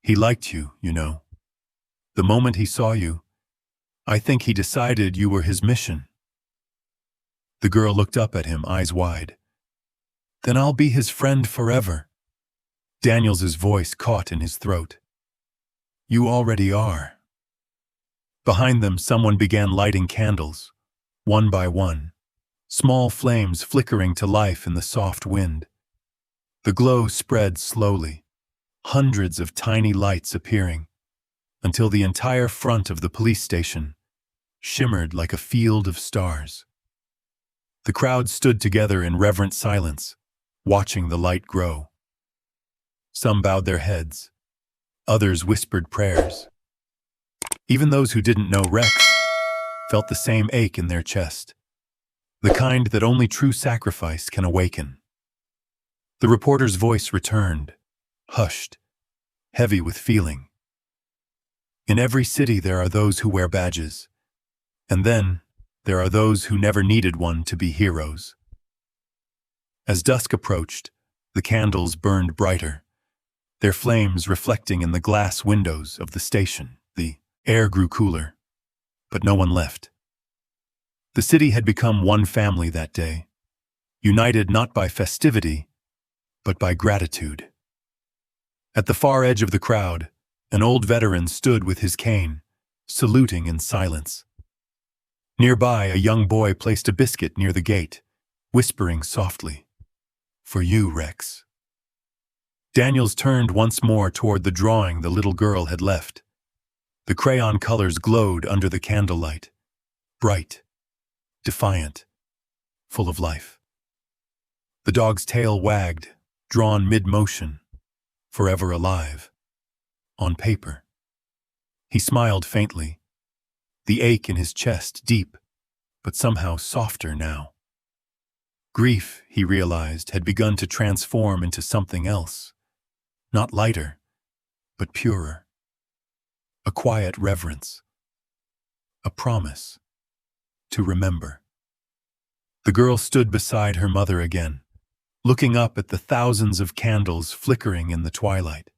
"He liked you, you know. The moment he saw you, I think he decided you were his mission." The girl looked up at him, eyes wide. "Then I'll be his friend forever." Daniels's voice caught in his throat. "You already are." Behind them, someone began lighting candles, one by one, small flames flickering to life in the soft wind. The glow spread slowly, hundreds of tiny lights appearing, until the entire front of the police station shimmered like a field of stars. The crowd stood together in reverent silence, watching the light grow. Some bowed their heads. Others whispered prayers. Even those who didn't know Rex felt the same ache in their chest, the kind that only true sacrifice can awaken. The reporter's voice returned, hushed, heavy with feeling. In every city there are those who wear badges, and then there are those who never needed one to be heroes. As dusk approached, the candles burned brighter, their flames reflecting in the glass windows of the station. The air grew cooler, but no one left. The city had become one family that day, united not by festivity, but by gratitude. At the far edge of the crowd, an old veteran stood with his cane, saluting in silence. Nearby, a young boy placed a biscuit near the gate, whispering softly, "For you, Rex." Daniels turned once more toward the drawing the little girl had left. The crayon colors glowed under the candlelight, bright, defiant, full of life. The dog's tail wagged, drawn mid-motion, forever alive, on paper. He smiled faintly, the ache in his chest deep, but somehow softer now. Grief, he realized, had begun to transform into something else, not lighter, but purer. A quiet reverence, a promise to remember. The girl stood beside her mother again, looking up at the thousands of candles flickering in the twilight.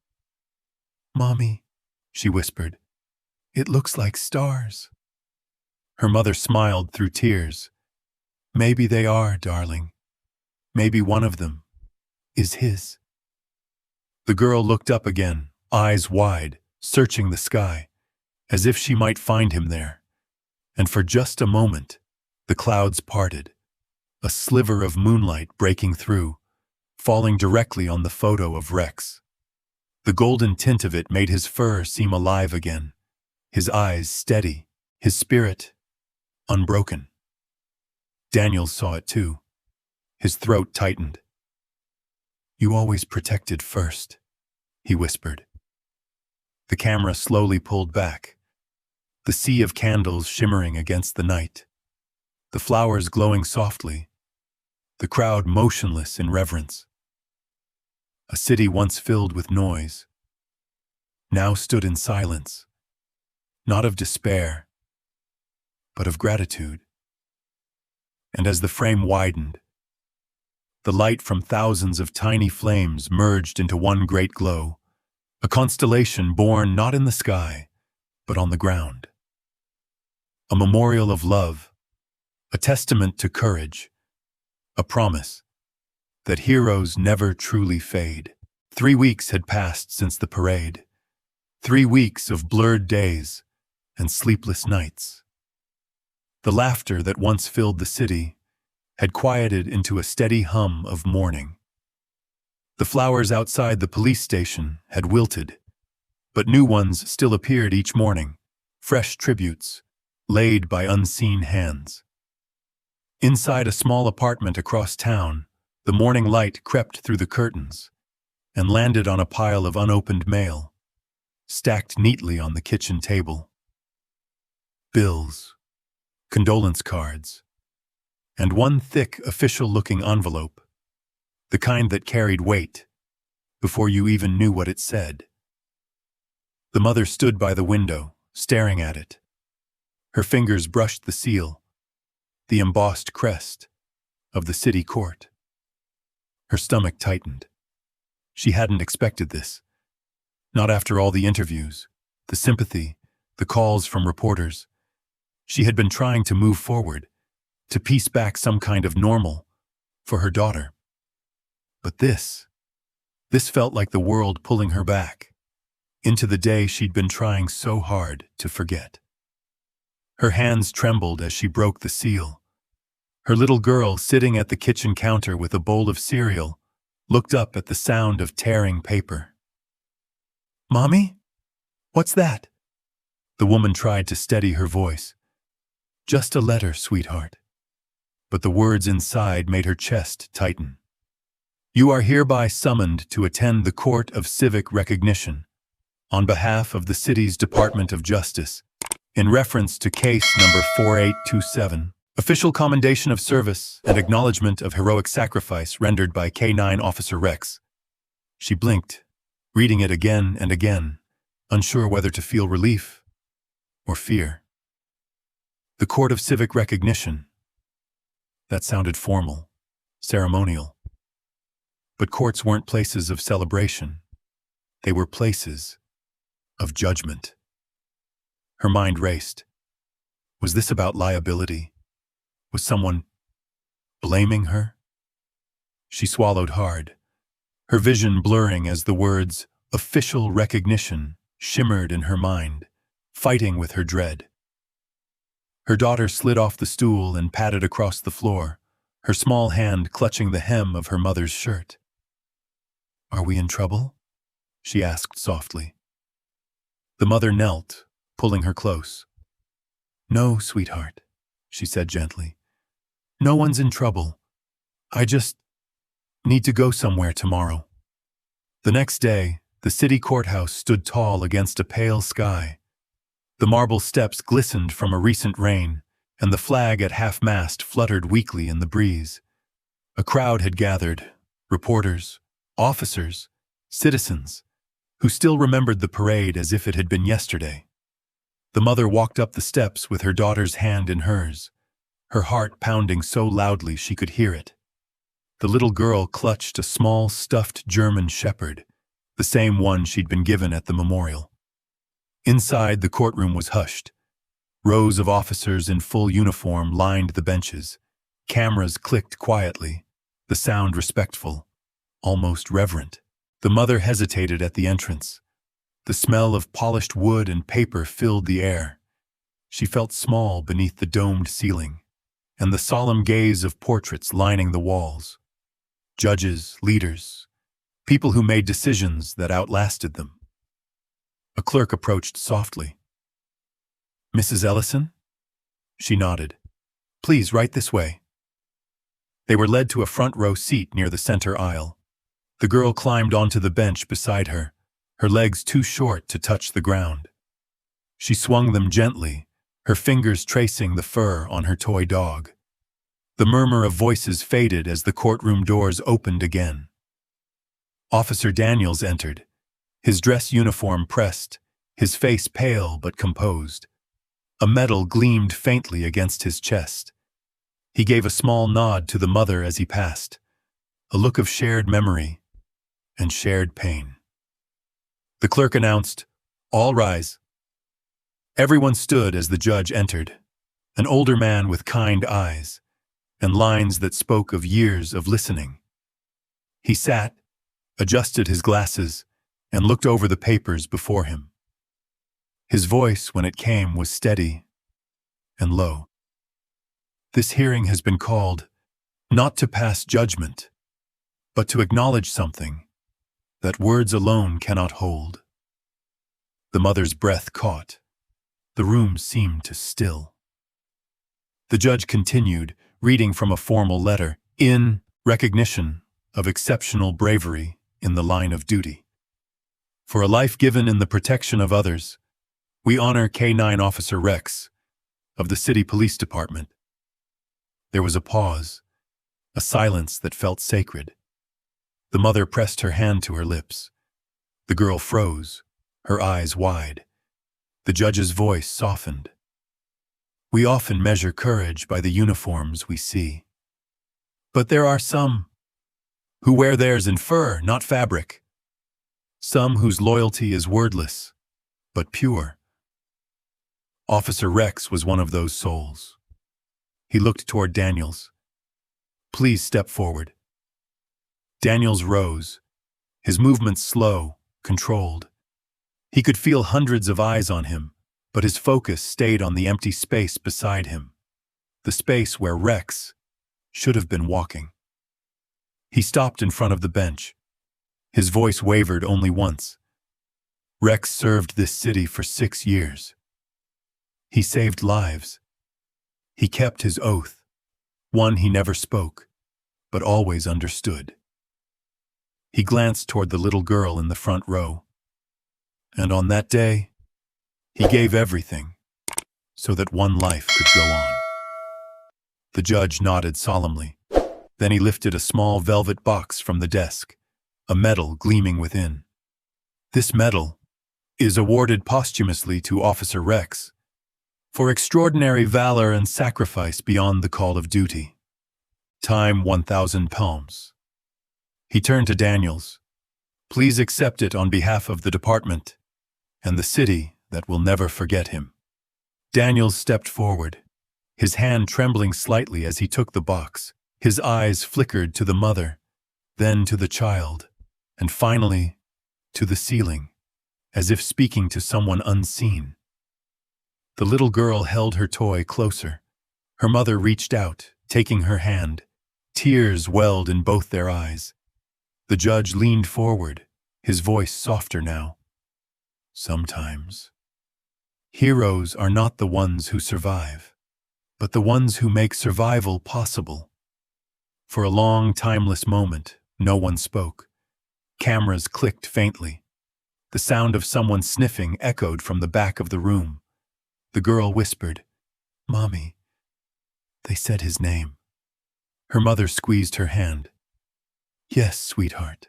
"Mommy," she whispered, "it looks like stars." Her mother smiled through tears. "Maybe they are, darling. Maybe one of them is his." The girl looked up again, eyes wide, searching the sky, as if she might find him there. And for just a moment, the clouds parted, a sliver of moonlight breaking through, falling directly on the photo of Rex. The golden tint of it made his fur seem alive again, his eyes steady, his spirit unbroken. Daniel saw it too. His throat tightened. "You always protected first," he whispered. The camera slowly pulled back, the sea of candles shimmering against the night, the flowers glowing softly, the crowd motionless in reverence. A city once filled with noise now stood in silence, not of despair, but of gratitude. And as the frame widened, the light from thousands of tiny flames merged into one great glow, a constellation born not in the sky, but on the ground. A memorial of love, a testament to courage, a promise that heroes never truly fade. 3 weeks had passed since the parade, 3 weeks of blurred days and sleepless nights. The laughter that once filled the city had quieted into a steady hum of mourning. The flowers outside the police station had wilted, but new ones still appeared each morning, fresh tributes, laid by unseen hands. Inside a small apartment across town, the morning light crept through the curtains and landed on a pile of unopened mail, stacked neatly on the kitchen table. Bills, condolence cards, and one thick, official-looking envelope, the kind that carried weight before you even knew what it said. The mother stood by the window, staring at it. Her fingers brushed the seal, the embossed crest of the city court. Her stomach tightened. She hadn't expected this. Not after all the interviews, the sympathy, the calls from reporters. She had been trying to move forward, to piece back some kind of normal for her daughter. But this felt like the world pulling her back, into the day she'd been trying so hard to forget. Her hands trembled as she broke the seal. Her little girl, sitting at the kitchen counter with a bowl of cereal, looked up at the sound of tearing paper. "Mommy? What's that?" The woman tried to steady her voice. "Just a letter, sweetheart." but the words inside made her chest tighten. You are hereby summoned to attend the Court of Civic Recognition on behalf of the city's Department of Justice, in reference to case number 4827, official commendation of service and acknowledgement of heroic sacrifice rendered by K9 Officer Rex. She blinked, reading it again and again, unsure whether to feel relief or fear. The Court of Civic Recognition. That sounded formal, ceremonial. But courts weren't places of celebration. They were places of judgment. Her mind raced. Was this about liability? Was someone blaming her? She swallowed hard, her vision blurring as the words official recognition shimmered in her mind, fighting with her dread. Her daughter slid off the stool and padded across the floor, her small hand clutching the hem of her mother's shirt. Are we in trouble? She asked softly. The mother knelt, pulling her close. No, sweetheart, she said gently. No one's in trouble. I just need to go somewhere tomorrow. The next day, the city courthouse stood tall against a pale sky. The marble steps glistened from a recent rain, and the flag at half-mast fluttered weakly in the breeze. A crowd had gathered, reporters, officers, citizens, who still remembered the parade as if it had been yesterday. The mother walked up the steps with her daughter's hand in hers, her heart pounding so loudly she could hear it. The little girl clutched a small stuffed German shepherd, the same one she'd been given at the memorial. Inside, the courtroom was hushed. Rows of officers in full uniform lined the benches. Cameras clicked quietly, the sound respectful, almost reverent. The mother hesitated at the entrance. The smell of polished wood and paper filled the air. She felt small beneath the domed ceiling, and the solemn gaze of portraits lining the walls. Judges, leaders, people who made decisions that outlasted them. A clerk approached softly. Mrs. Ellison? She nodded. Please, right this way. They were led to a front row seat near the center aisle. The girl climbed onto the bench beside her, her legs too short to touch the ground. She swung them gently, her fingers tracing the fur on her toy dog. The murmur of voices faded as the courtroom doors opened again. Officer Daniels entered, his dress uniform pressed, his face pale but composed. A medal gleamed faintly against his chest. He gave a small nod to the mother as he passed, a look of shared memory and shared pain. The clerk announced, "All rise." Everyone stood as the judge entered, an older man with kind eyes and lines that spoke of years of listening. He sat, adjusted his glasses, and looked over the papers before him. His voice, when it came, was steady and low. This hearing has been called not to pass judgment, but to acknowledge something that words alone cannot hold. The mother's breath caught. The room seemed to still. The judge continued, reading from a formal letter, in recognition of exceptional bravery in the line of duty. For a life given in the protection of others, we honor K9 Officer Rex of the City Police Department. There was a pause, a silence that felt sacred. The mother pressed her hand to her lips. The girl froze, her eyes wide. The judge's voice softened. We often measure courage by the uniforms we see. But there are some who wear theirs in fur, not fabric. Some whose loyalty is wordless, but pure. Officer Rex was one of those souls. He looked toward Daniels. Please step forward. Daniels rose, his movements slow, controlled. He could feel hundreds of eyes on him, but his focus stayed on the empty space beside him, the space where Rex should have been walking. He stopped in front of the bench. His voice wavered only once. Rex served this city for 6 years. He saved lives. He kept his oath. one he never spoke, but always understood. He glanced toward the little girl in the front row. And on that day, he gave everything so that one life could go on. The judge nodded solemnly. Then he lifted a small velvet box from the desk, a medal gleaming within. This medal is awarded posthumously to Officer Rex for extraordinary valor and sacrifice beyond the call of duty. Time 1,000 palms. He turned to Daniels. Please accept it on behalf of the department and the city that will never forget him. Daniels stepped forward, his hand trembling slightly as he took the box. His eyes flickered to the mother, then to the child, and finally to the ceiling, as if speaking to someone unseen. The little girl held her toy closer. Her mother reached out, taking her hand. Tears welled in both their eyes. The judge leaned forward, his voice softer now. Sometimes, heroes are not the ones who survive, but the ones who make survival possible. For a long, timeless moment, no one spoke. Cameras clicked faintly. The sound of someone sniffing echoed from the back of the room. The girl whispered, "Mommy." They said his name. Her mother squeezed her hand. "Yes, sweetheart.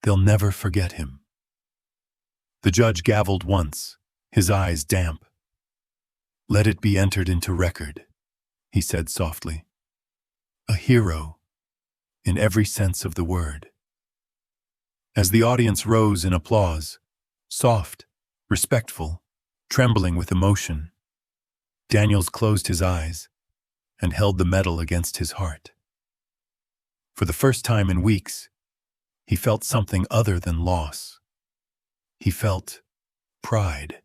They'll never forget him." The judge gavelled once, his eyes damp. "Let it be entered into record," he said softly. "A hero, in every sense of the word." As the audience rose in applause, soft, respectful, trembling with emotion, Daniels closed his eyes and held the medal against his heart. For the first time in weeks, he felt something other than loss. He felt pride.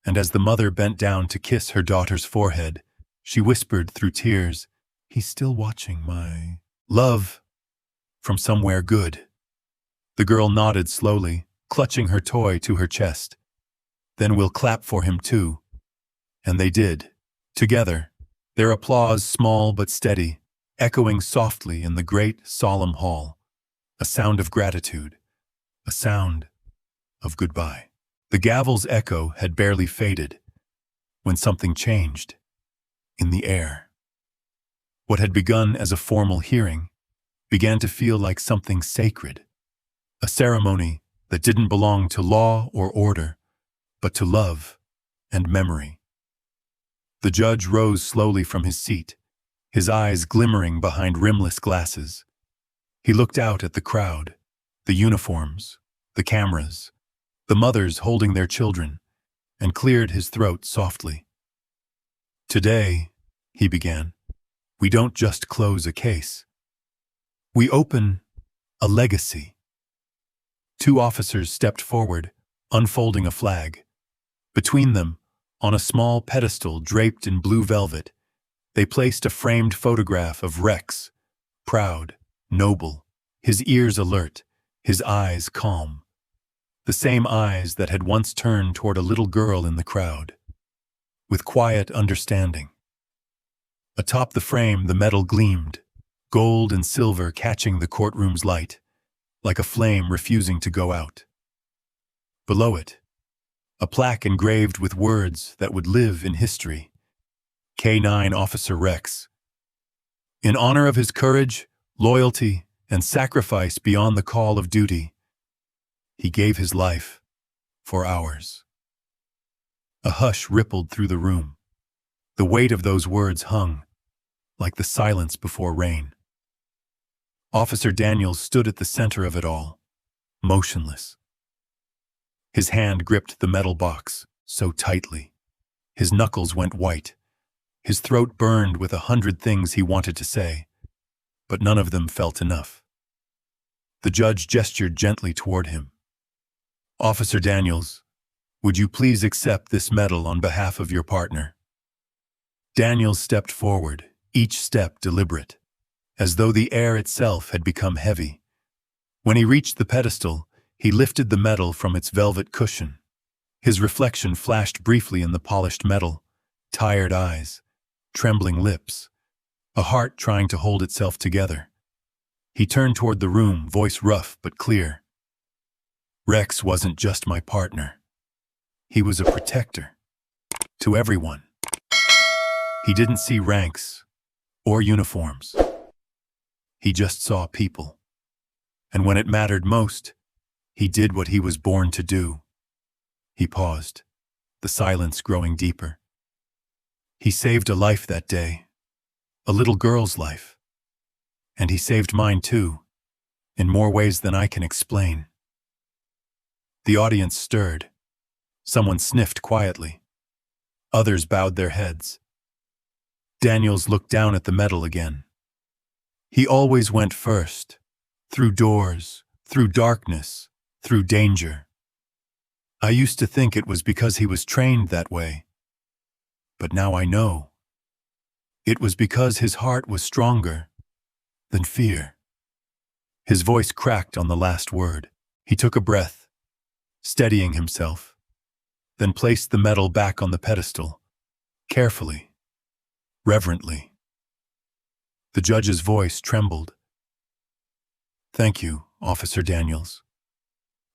And as the mother bent down to kiss her daughter's forehead, she whispered through tears, "He's still watching my love from somewhere good." The girl nodded slowly, clutching her toy to her chest. "Then we'll clap for him too." And they did, together, their applause small but steady, echoing softly in the great, solemn hall. A sound of gratitude, a sound of goodbye. The gavel's echo had barely faded when something changed in the air. What had begun as a formal hearing began to feel like something sacred, a ceremony that didn't belong to law or order, but to love and memory. The judge rose slowly from his seat, his eyes glimmering behind rimless glasses. He looked out at the crowd, the uniforms, the cameras, the mothers holding their children, and cleared his throat softly. "Today," he began, "we don't just close a case. We open a legacy." Two officers stepped forward, unfolding a flag. Between them, on a small pedestal draped in blue velvet, they placed a framed photograph of Rex, proud, noble, his ears alert, his eyes calm. The same eyes that had once turned toward a little girl in the crowd, with quiet understanding. Atop the frame, the medal gleamed, gold and silver catching the courtroom's light, like a flame refusing to go out. Below it, a plaque engraved with words that would live in history. K9 Officer Rex. In honor of his courage, loyalty, and sacrifice beyond the call of duty, he gave his life for ours. A hush rippled through the room. The weight of those words hung, like the silence before rain. Officer Daniels stood at the center of it all, motionless. His hand gripped the metal box so tightly. His knuckles went white. His throat burned with 100 things he wanted to say, but none of them felt enough. The judge gestured gently toward him. "Officer Daniels, would you please accept this medal on behalf of your partner?" Daniels stepped forward, each step deliberate, as though the air itself had become heavy. When he reached the pedestal, he lifted the medal from its velvet cushion. His reflection flashed briefly in the polished metal, tired eyes, trembling lips, a heart trying to hold itself together. He turned toward the room, voice rough but clear. Rex wasn't just my partner. He was a protector. To everyone. He didn't see ranks or uniforms. He just saw people. And when it mattered most, he did what he was born to do. He paused, the silence growing deeper. He saved a life that day, a little girl's life. And he saved mine too, in more ways than I can explain. The audience stirred. Someone sniffed quietly. Others bowed their heads. Daniels looked down at the medal again. He always went first, through doors, through darkness, through danger. I used to think it was because he was trained that way. But now I know. It was because his heart was stronger than fear. His voice cracked on the last word. He took a breath, steadying himself, then placed the medal back on the pedestal, carefully, reverently. The judge's voice trembled. Thank you, Officer Daniels.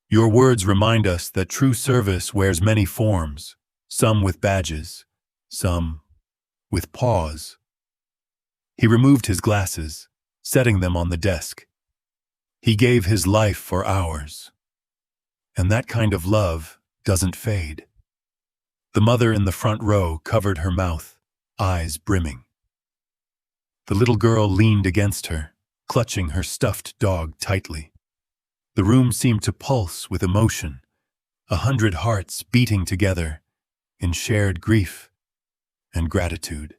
Your words remind us that true service wears many forms, some with badges, some with paws. He removed his glasses, setting them on the desk. He gave his life for ours. And that kind of love doesn't fade. The mother in the front row covered her mouth, eyes brimming. The little girl leaned against her, clutching her stuffed dog tightly. The room seemed to pulse with emotion, 100 hearts beating together in shared grief and gratitude.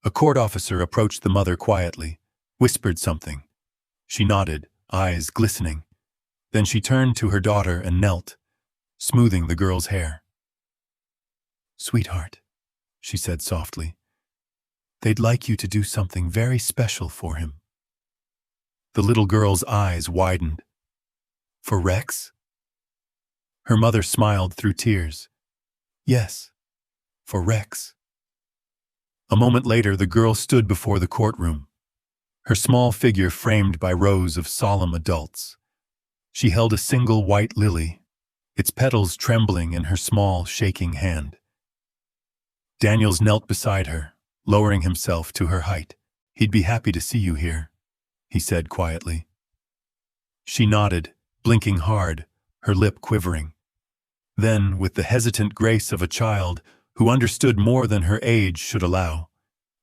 A court officer approached the mother quietly, whispered something. She nodded, eyes glistening. Then she turned to her daughter and knelt, smoothing the girl's hair. Sweetheart, she said softly, they'd like you to do something very special for him. The little girl's eyes widened. For Rex? Her mother smiled through tears. Yes, for Rex. A moment later, the girl stood before the courtroom, her small figure framed by rows of solemn adults. She held a single white lily, its petals trembling in her small, shaking hand. Daniels knelt beside her, lowering himself to her height. He'd be happy to see you here, he said quietly. She nodded, blinking hard, her lip quivering. Then, with the hesitant grace of a child who understood more than her age should allow,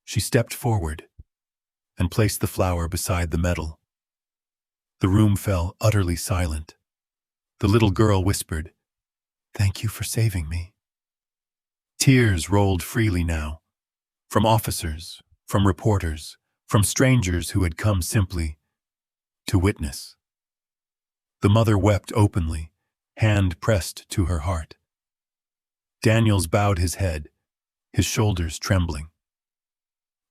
she stepped forward and placed the flower beside the medal. The room fell utterly silent. The little girl whispered, "Thank you for saving me." Tears rolled freely now, from officers, from reporters, from strangers who had come simply to witness. The mother wept openly, hand pressed to her heart. Daniels bowed his head, his shoulders trembling.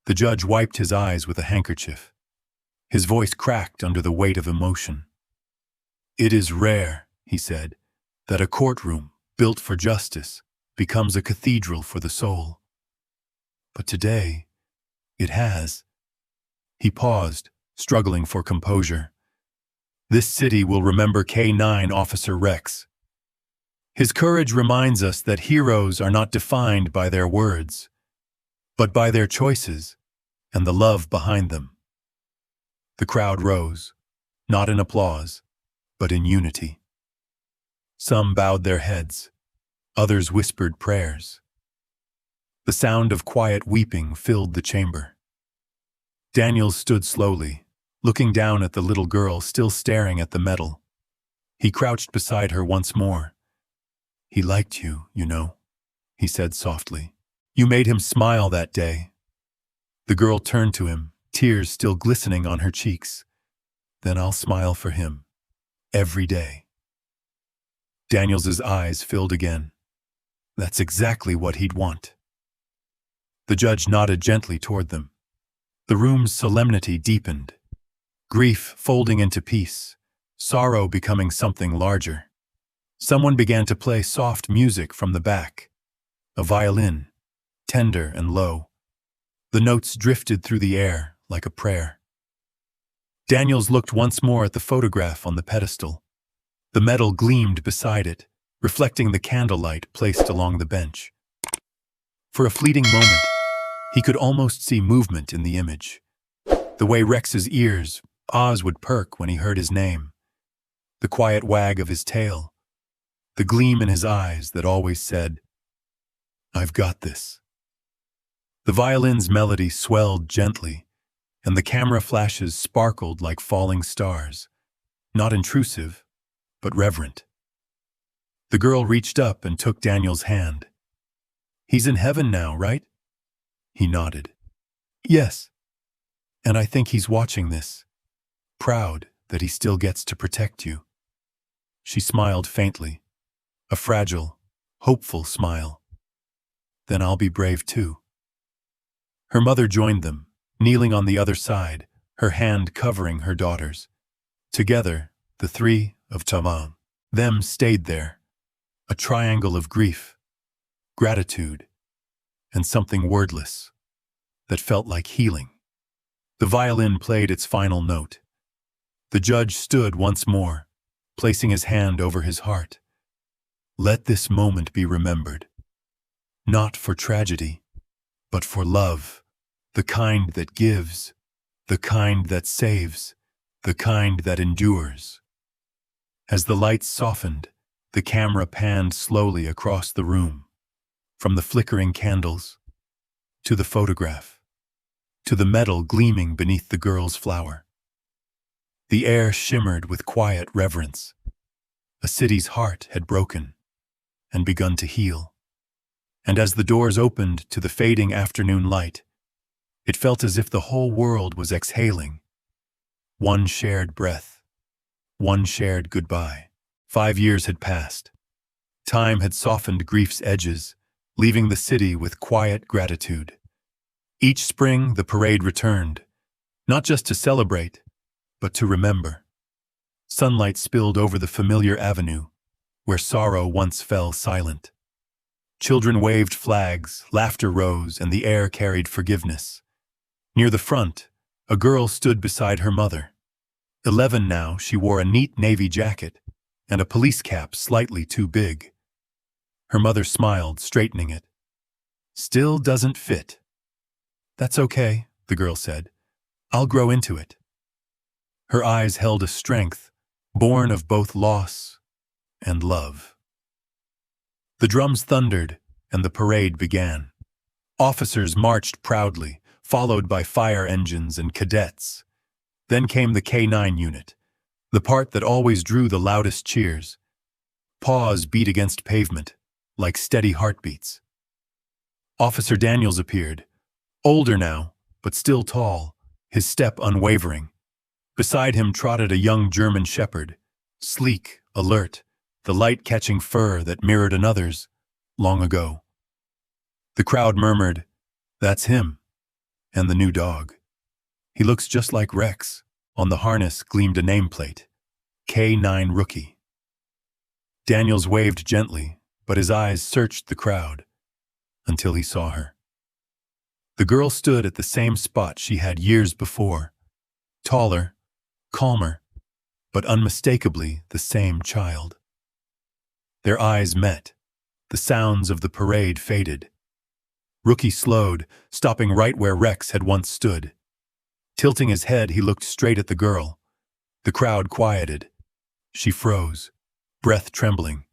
The judge wiped his eyes with a handkerchief. His voice cracked under the weight of emotion. It is rare, he said, that a courtroom built for justice becomes a cathedral for the soul. But today, it has. He paused, struggling for composure. This city will remember K9 Officer Rex. His courage reminds us that heroes are not defined by their words, but by their choices and the love behind them. The crowd rose, not in applause, but in unity. Some bowed their heads, others whispered prayers. The sound of quiet weeping filled the chamber. Daniels stood slowly, looking down at the little girl still staring at the medal. He crouched beside her once more. He liked you, you know, he said softly. You made him smile that day. The girl turned to him, tears still glistening on her cheeks. Then I'll smile for him, every day. Daniels's eyes filled again. That's exactly what he'd want. The judge nodded gently toward them. The room's solemnity deepened, grief folding into peace, sorrow becoming something larger. Someone began to play soft music from the back, a violin, tender and low. The notes drifted through the air like a prayer. Daniels looked once more at the photograph on the pedestal. The metal gleamed beside it, reflecting the candlelight placed along the bench. For a fleeting moment, he could almost see movement in the image. The way Rex's ears, Oz, would perk when he heard his name. The quiet wag of his tail. The gleam in his eyes that always said, "I've got this." The violin's melody swelled gently, and the camera flashes sparkled like falling stars. Not intrusive, but reverent. The girl reached up and took Daniel's hand. "He's in heaven now, right?" He nodded. "Yes. And I think he's watching this, proud that he still gets to protect you." She smiled faintly, a fragile, hopeful smile. "Then I'll be brave too." Her mother joined them, kneeling on the other side, her hand covering her daughter's. Together, the three of them stayed there, a triangle of grief, gratitude, and something wordless that felt like healing. The violin played its final note. The judge stood once more, placing his hand over his heart. Let this moment be remembered, not for tragedy, but for love, the kind that gives, the kind that saves, the kind that endures. As the lights softened, the camera panned slowly across the room, from the flickering candles, to the photograph, to the metal gleaming beneath the girl's flower. The air shimmered with quiet reverence. A city's heart had broken and begun to heal. And as the doors opened to the fading afternoon light, it felt as if the whole world was exhaling. One shared breath, one shared goodbye. 5 years had passed. Time had softened grief's edges, leaving the city with quiet gratitude. Each spring, the parade returned, not just to celebrate, but to remember. Sunlight spilled over the familiar avenue, where sorrow once fell silent. Children waved flags, laughter rose, and the air carried forgiveness. Near the front, a girl stood beside her mother. 11 now, she wore a neat navy jacket and a police cap slightly too big. Her mother smiled, straightening it. "Still doesn't fit." "That's okay," the girl said. "I'll grow into it." Her eyes held a strength, born of both loss and love. The drums thundered, and the parade began. Officers marched proudly, followed by fire engines and cadets. Then came the K-9 unit, the part that always drew the loudest cheers. Paws beat against pavement, like steady heartbeats. Officer Daniels appeared, older now, but still tall, his step unwavering. Beside him trotted a young German shepherd, sleek, alert, the light-catching fur that mirrored another's long ago. The crowd murmured, "That's him," and the new dog. "He looks just like Rex." On the harness gleamed a nameplate, K-9 Rookie. Daniels waved gently, but his eyes searched the crowd until he saw her. The girl stood at the same spot she had years before, taller, calmer, but unmistakably the same child. Their eyes met. The sounds of the parade faded. Rookie slowed, stopping right where Rex had once stood. Tilting his head, he looked straight at the girl. The crowd quieted. She froze, breath trembling.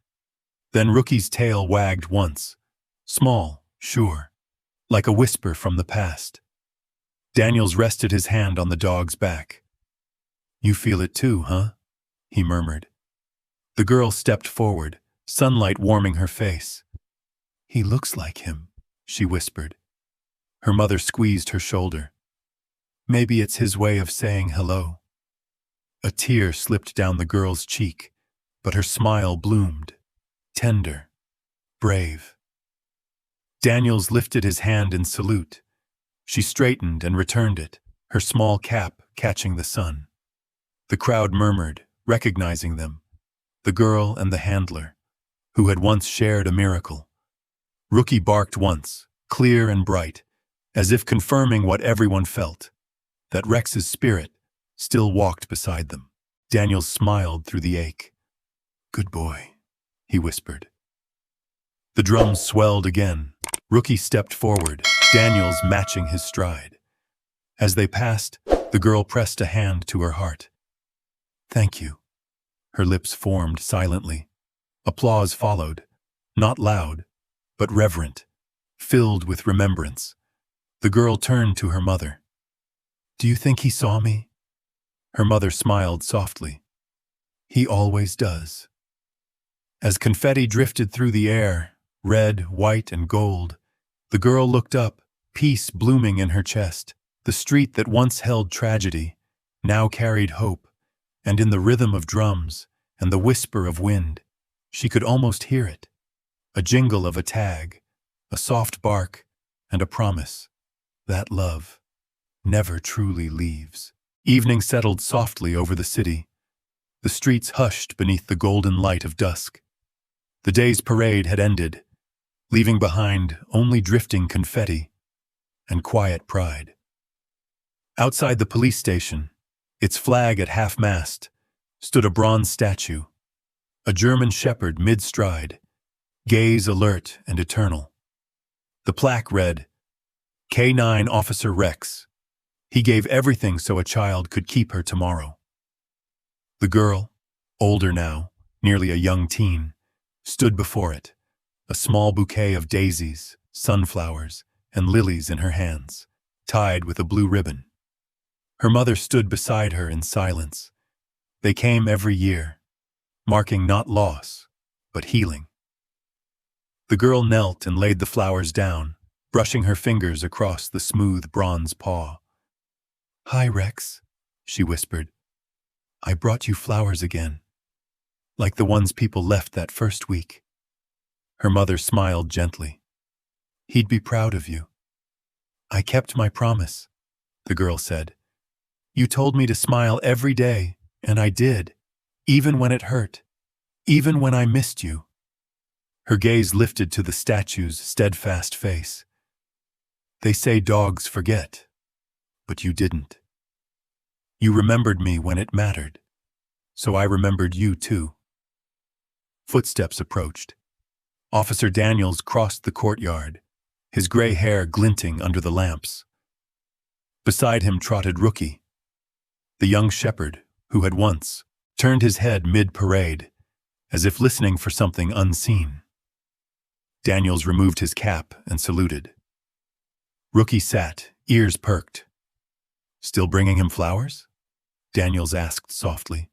Then Rookie's tail wagged once, small, sure, like a whisper from the past. Daniels rested his hand on the dog's back. "You feel it too, huh?" he murmured. The girl stepped forward, sunlight warming her face. "He looks like him," she whispered. Her mother squeezed her shoulder. "Maybe it's his way of saying hello." A tear slipped down the girl's cheek, but her smile bloomed, tender, brave. Daniels lifted his hand in salute. She straightened and returned it, her small cap catching the sun. The crowd murmured, recognizing them, the girl and the handler, who had once shared a miracle. Rookie barked once, clear and bright, as if confirming what everyone felt, that Rex's spirit still walked beside them. Daniel smiled through the ache. "Good boy," he whispered. The drums swelled again. Rookie stepped forward, Daniels matching his stride. As they passed, the girl pressed a hand to her heart. "Thank you." Her lips formed silently. Applause followed, not loud, but reverent, filled with remembrance. The girl turned to her mother. "Do you think he saw me?" Her mother smiled softly. "He always does." As confetti drifted through the air, red, white, and gold, the girl looked up, peace blooming in her chest. The street that once held tragedy now carried hope, and in the rhythm of drums and the whisper of wind, she could almost hear it. A jingle of a tag, a soft bark, and a promise that love never truly leaves. Evening settled softly over the city. The streets hushed beneath the golden light of dusk. The day's parade had ended, leaving behind only drifting confetti and quiet pride. Outside the police station, its flag at half-mast, stood a bronze statue, a German shepherd mid-stride, gaze alert and eternal. The plaque read, "K9 Officer Rex. He gave everything so a child could keep her tomorrow." The girl, older now, nearly a young teen, stood before it, a small bouquet of daisies, sunflowers, and lilies in her hands, tied with a blue ribbon. Her mother stood beside her in silence. They came every year, marking not loss, but healing. The girl knelt and laid the flowers down, brushing her fingers across the smooth bronze paw. "Hi, Rex," she whispered. "I brought you flowers again, like the ones people left that first week." Her mother smiled gently. "He'd be proud of you." "I kept my promise," the girl said. "You told me to smile every day, and I did, even when it hurt, even when I missed you." Her gaze lifted to the statue's steadfast face. "They say dogs forget, but you didn't. You remembered me when it mattered, so I remembered you too." Footsteps approached. Officer Daniels crossed the courtyard, his gray hair glinting under the lamps. Beside him trotted Rookie, the young shepherd who had once turned his head mid-parade, as if listening for something unseen. Daniels removed his cap and saluted. Rookie sat, ears perked. "Still bringing him flowers?" Daniels asked softly.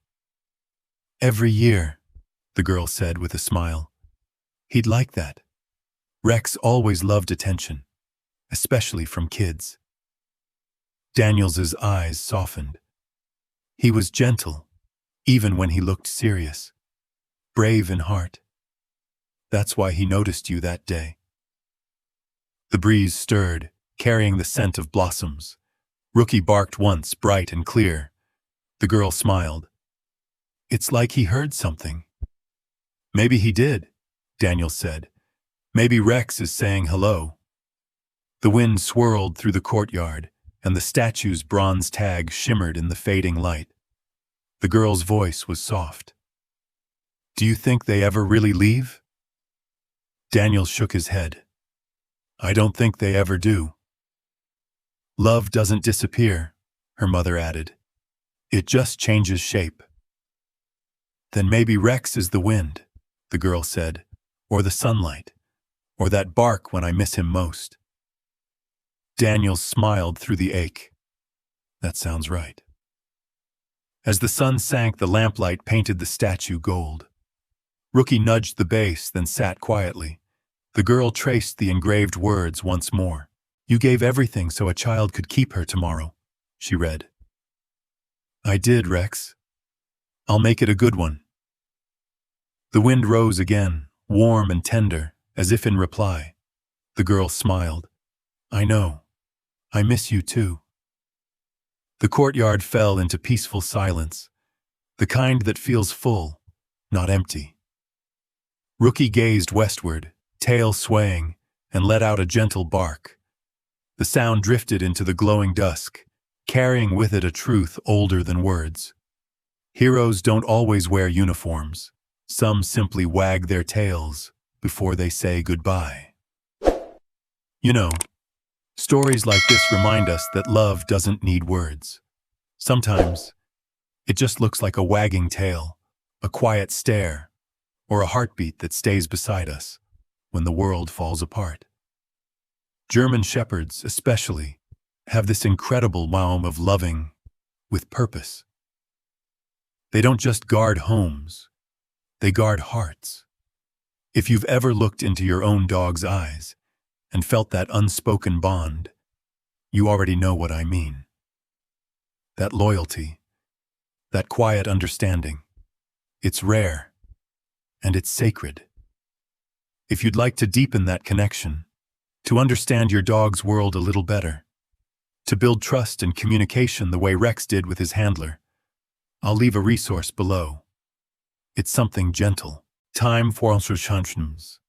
"Every year," the girl said with a smile. "He'd like that. Rex always loved attention, especially from kids." Daniels's eyes softened. He was gentle, even when he looked serious, brave in heart. That's why he noticed you that day. The breeze stirred, carrying the scent of blossoms. Rookie barked once, bright and clear. The girl smiled. "It's like he heard something." "Maybe he did," Daniel said. "Maybe Rex is saying hello." The wind swirled through the courtyard, and the statue's bronze tag shimmered in the fading light. The girl's voice was soft. "Do you think they ever really leave?" Daniel shook his head. "I don't think they ever do." "Love doesn't disappear," her mother added. "It just changes shape." "Then maybe Rex is the wind," the girl said, "or the sunlight, or that bark when I miss him most." Daniel smiled through the ache. "That sounds right." As the sun sank, the lamplight painted the statue gold. Rookie nudged the base, then sat quietly. The girl traced the engraved words once more. "You gave everything so a child could keep her tomorrow," she read. "I did, Rex. I'll make it a good one." The wind rose again, warm and tender, as if in reply. The girl smiled. "I know. I miss you too." The courtyard fell into peaceful silence, the kind that feels full, not empty. Rookie gazed westward, tail swaying, and let out a gentle bark. The sound drifted into the glowing dusk, carrying with it a truth older than words. Heroes don't always wear uniforms. Some simply wag their tails before they say goodbye. You know, stories like this remind us that love doesn't need words. Sometimes, it just looks like a wagging tail, a quiet stare, or a heartbeat that stays beside us when the world falls apart. German shepherds, especially, have this incredible way of loving with purpose. They don't just guard homes, they guard hearts. If you've ever looked into your own dog's eyes and felt that unspoken bond, you already know what I mean. That loyalty, that quiet understanding, it's rare and it's sacred. If you'd like to deepen that connection, to understand your dog's world a little better, to build trust and communication the way Rex did with his handler, I'll leave a resource below. It's something gentle, time for instructions,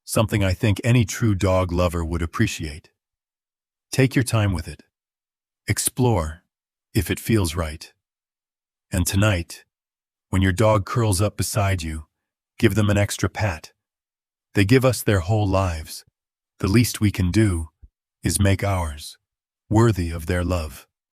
something I think any true dog lover would appreciate. Take your time with it. Explore, if it feels right. And tonight, when your dog curls up beside you, give them an extra pat. They give us their whole lives. The least we can do is make ours worthy of their love.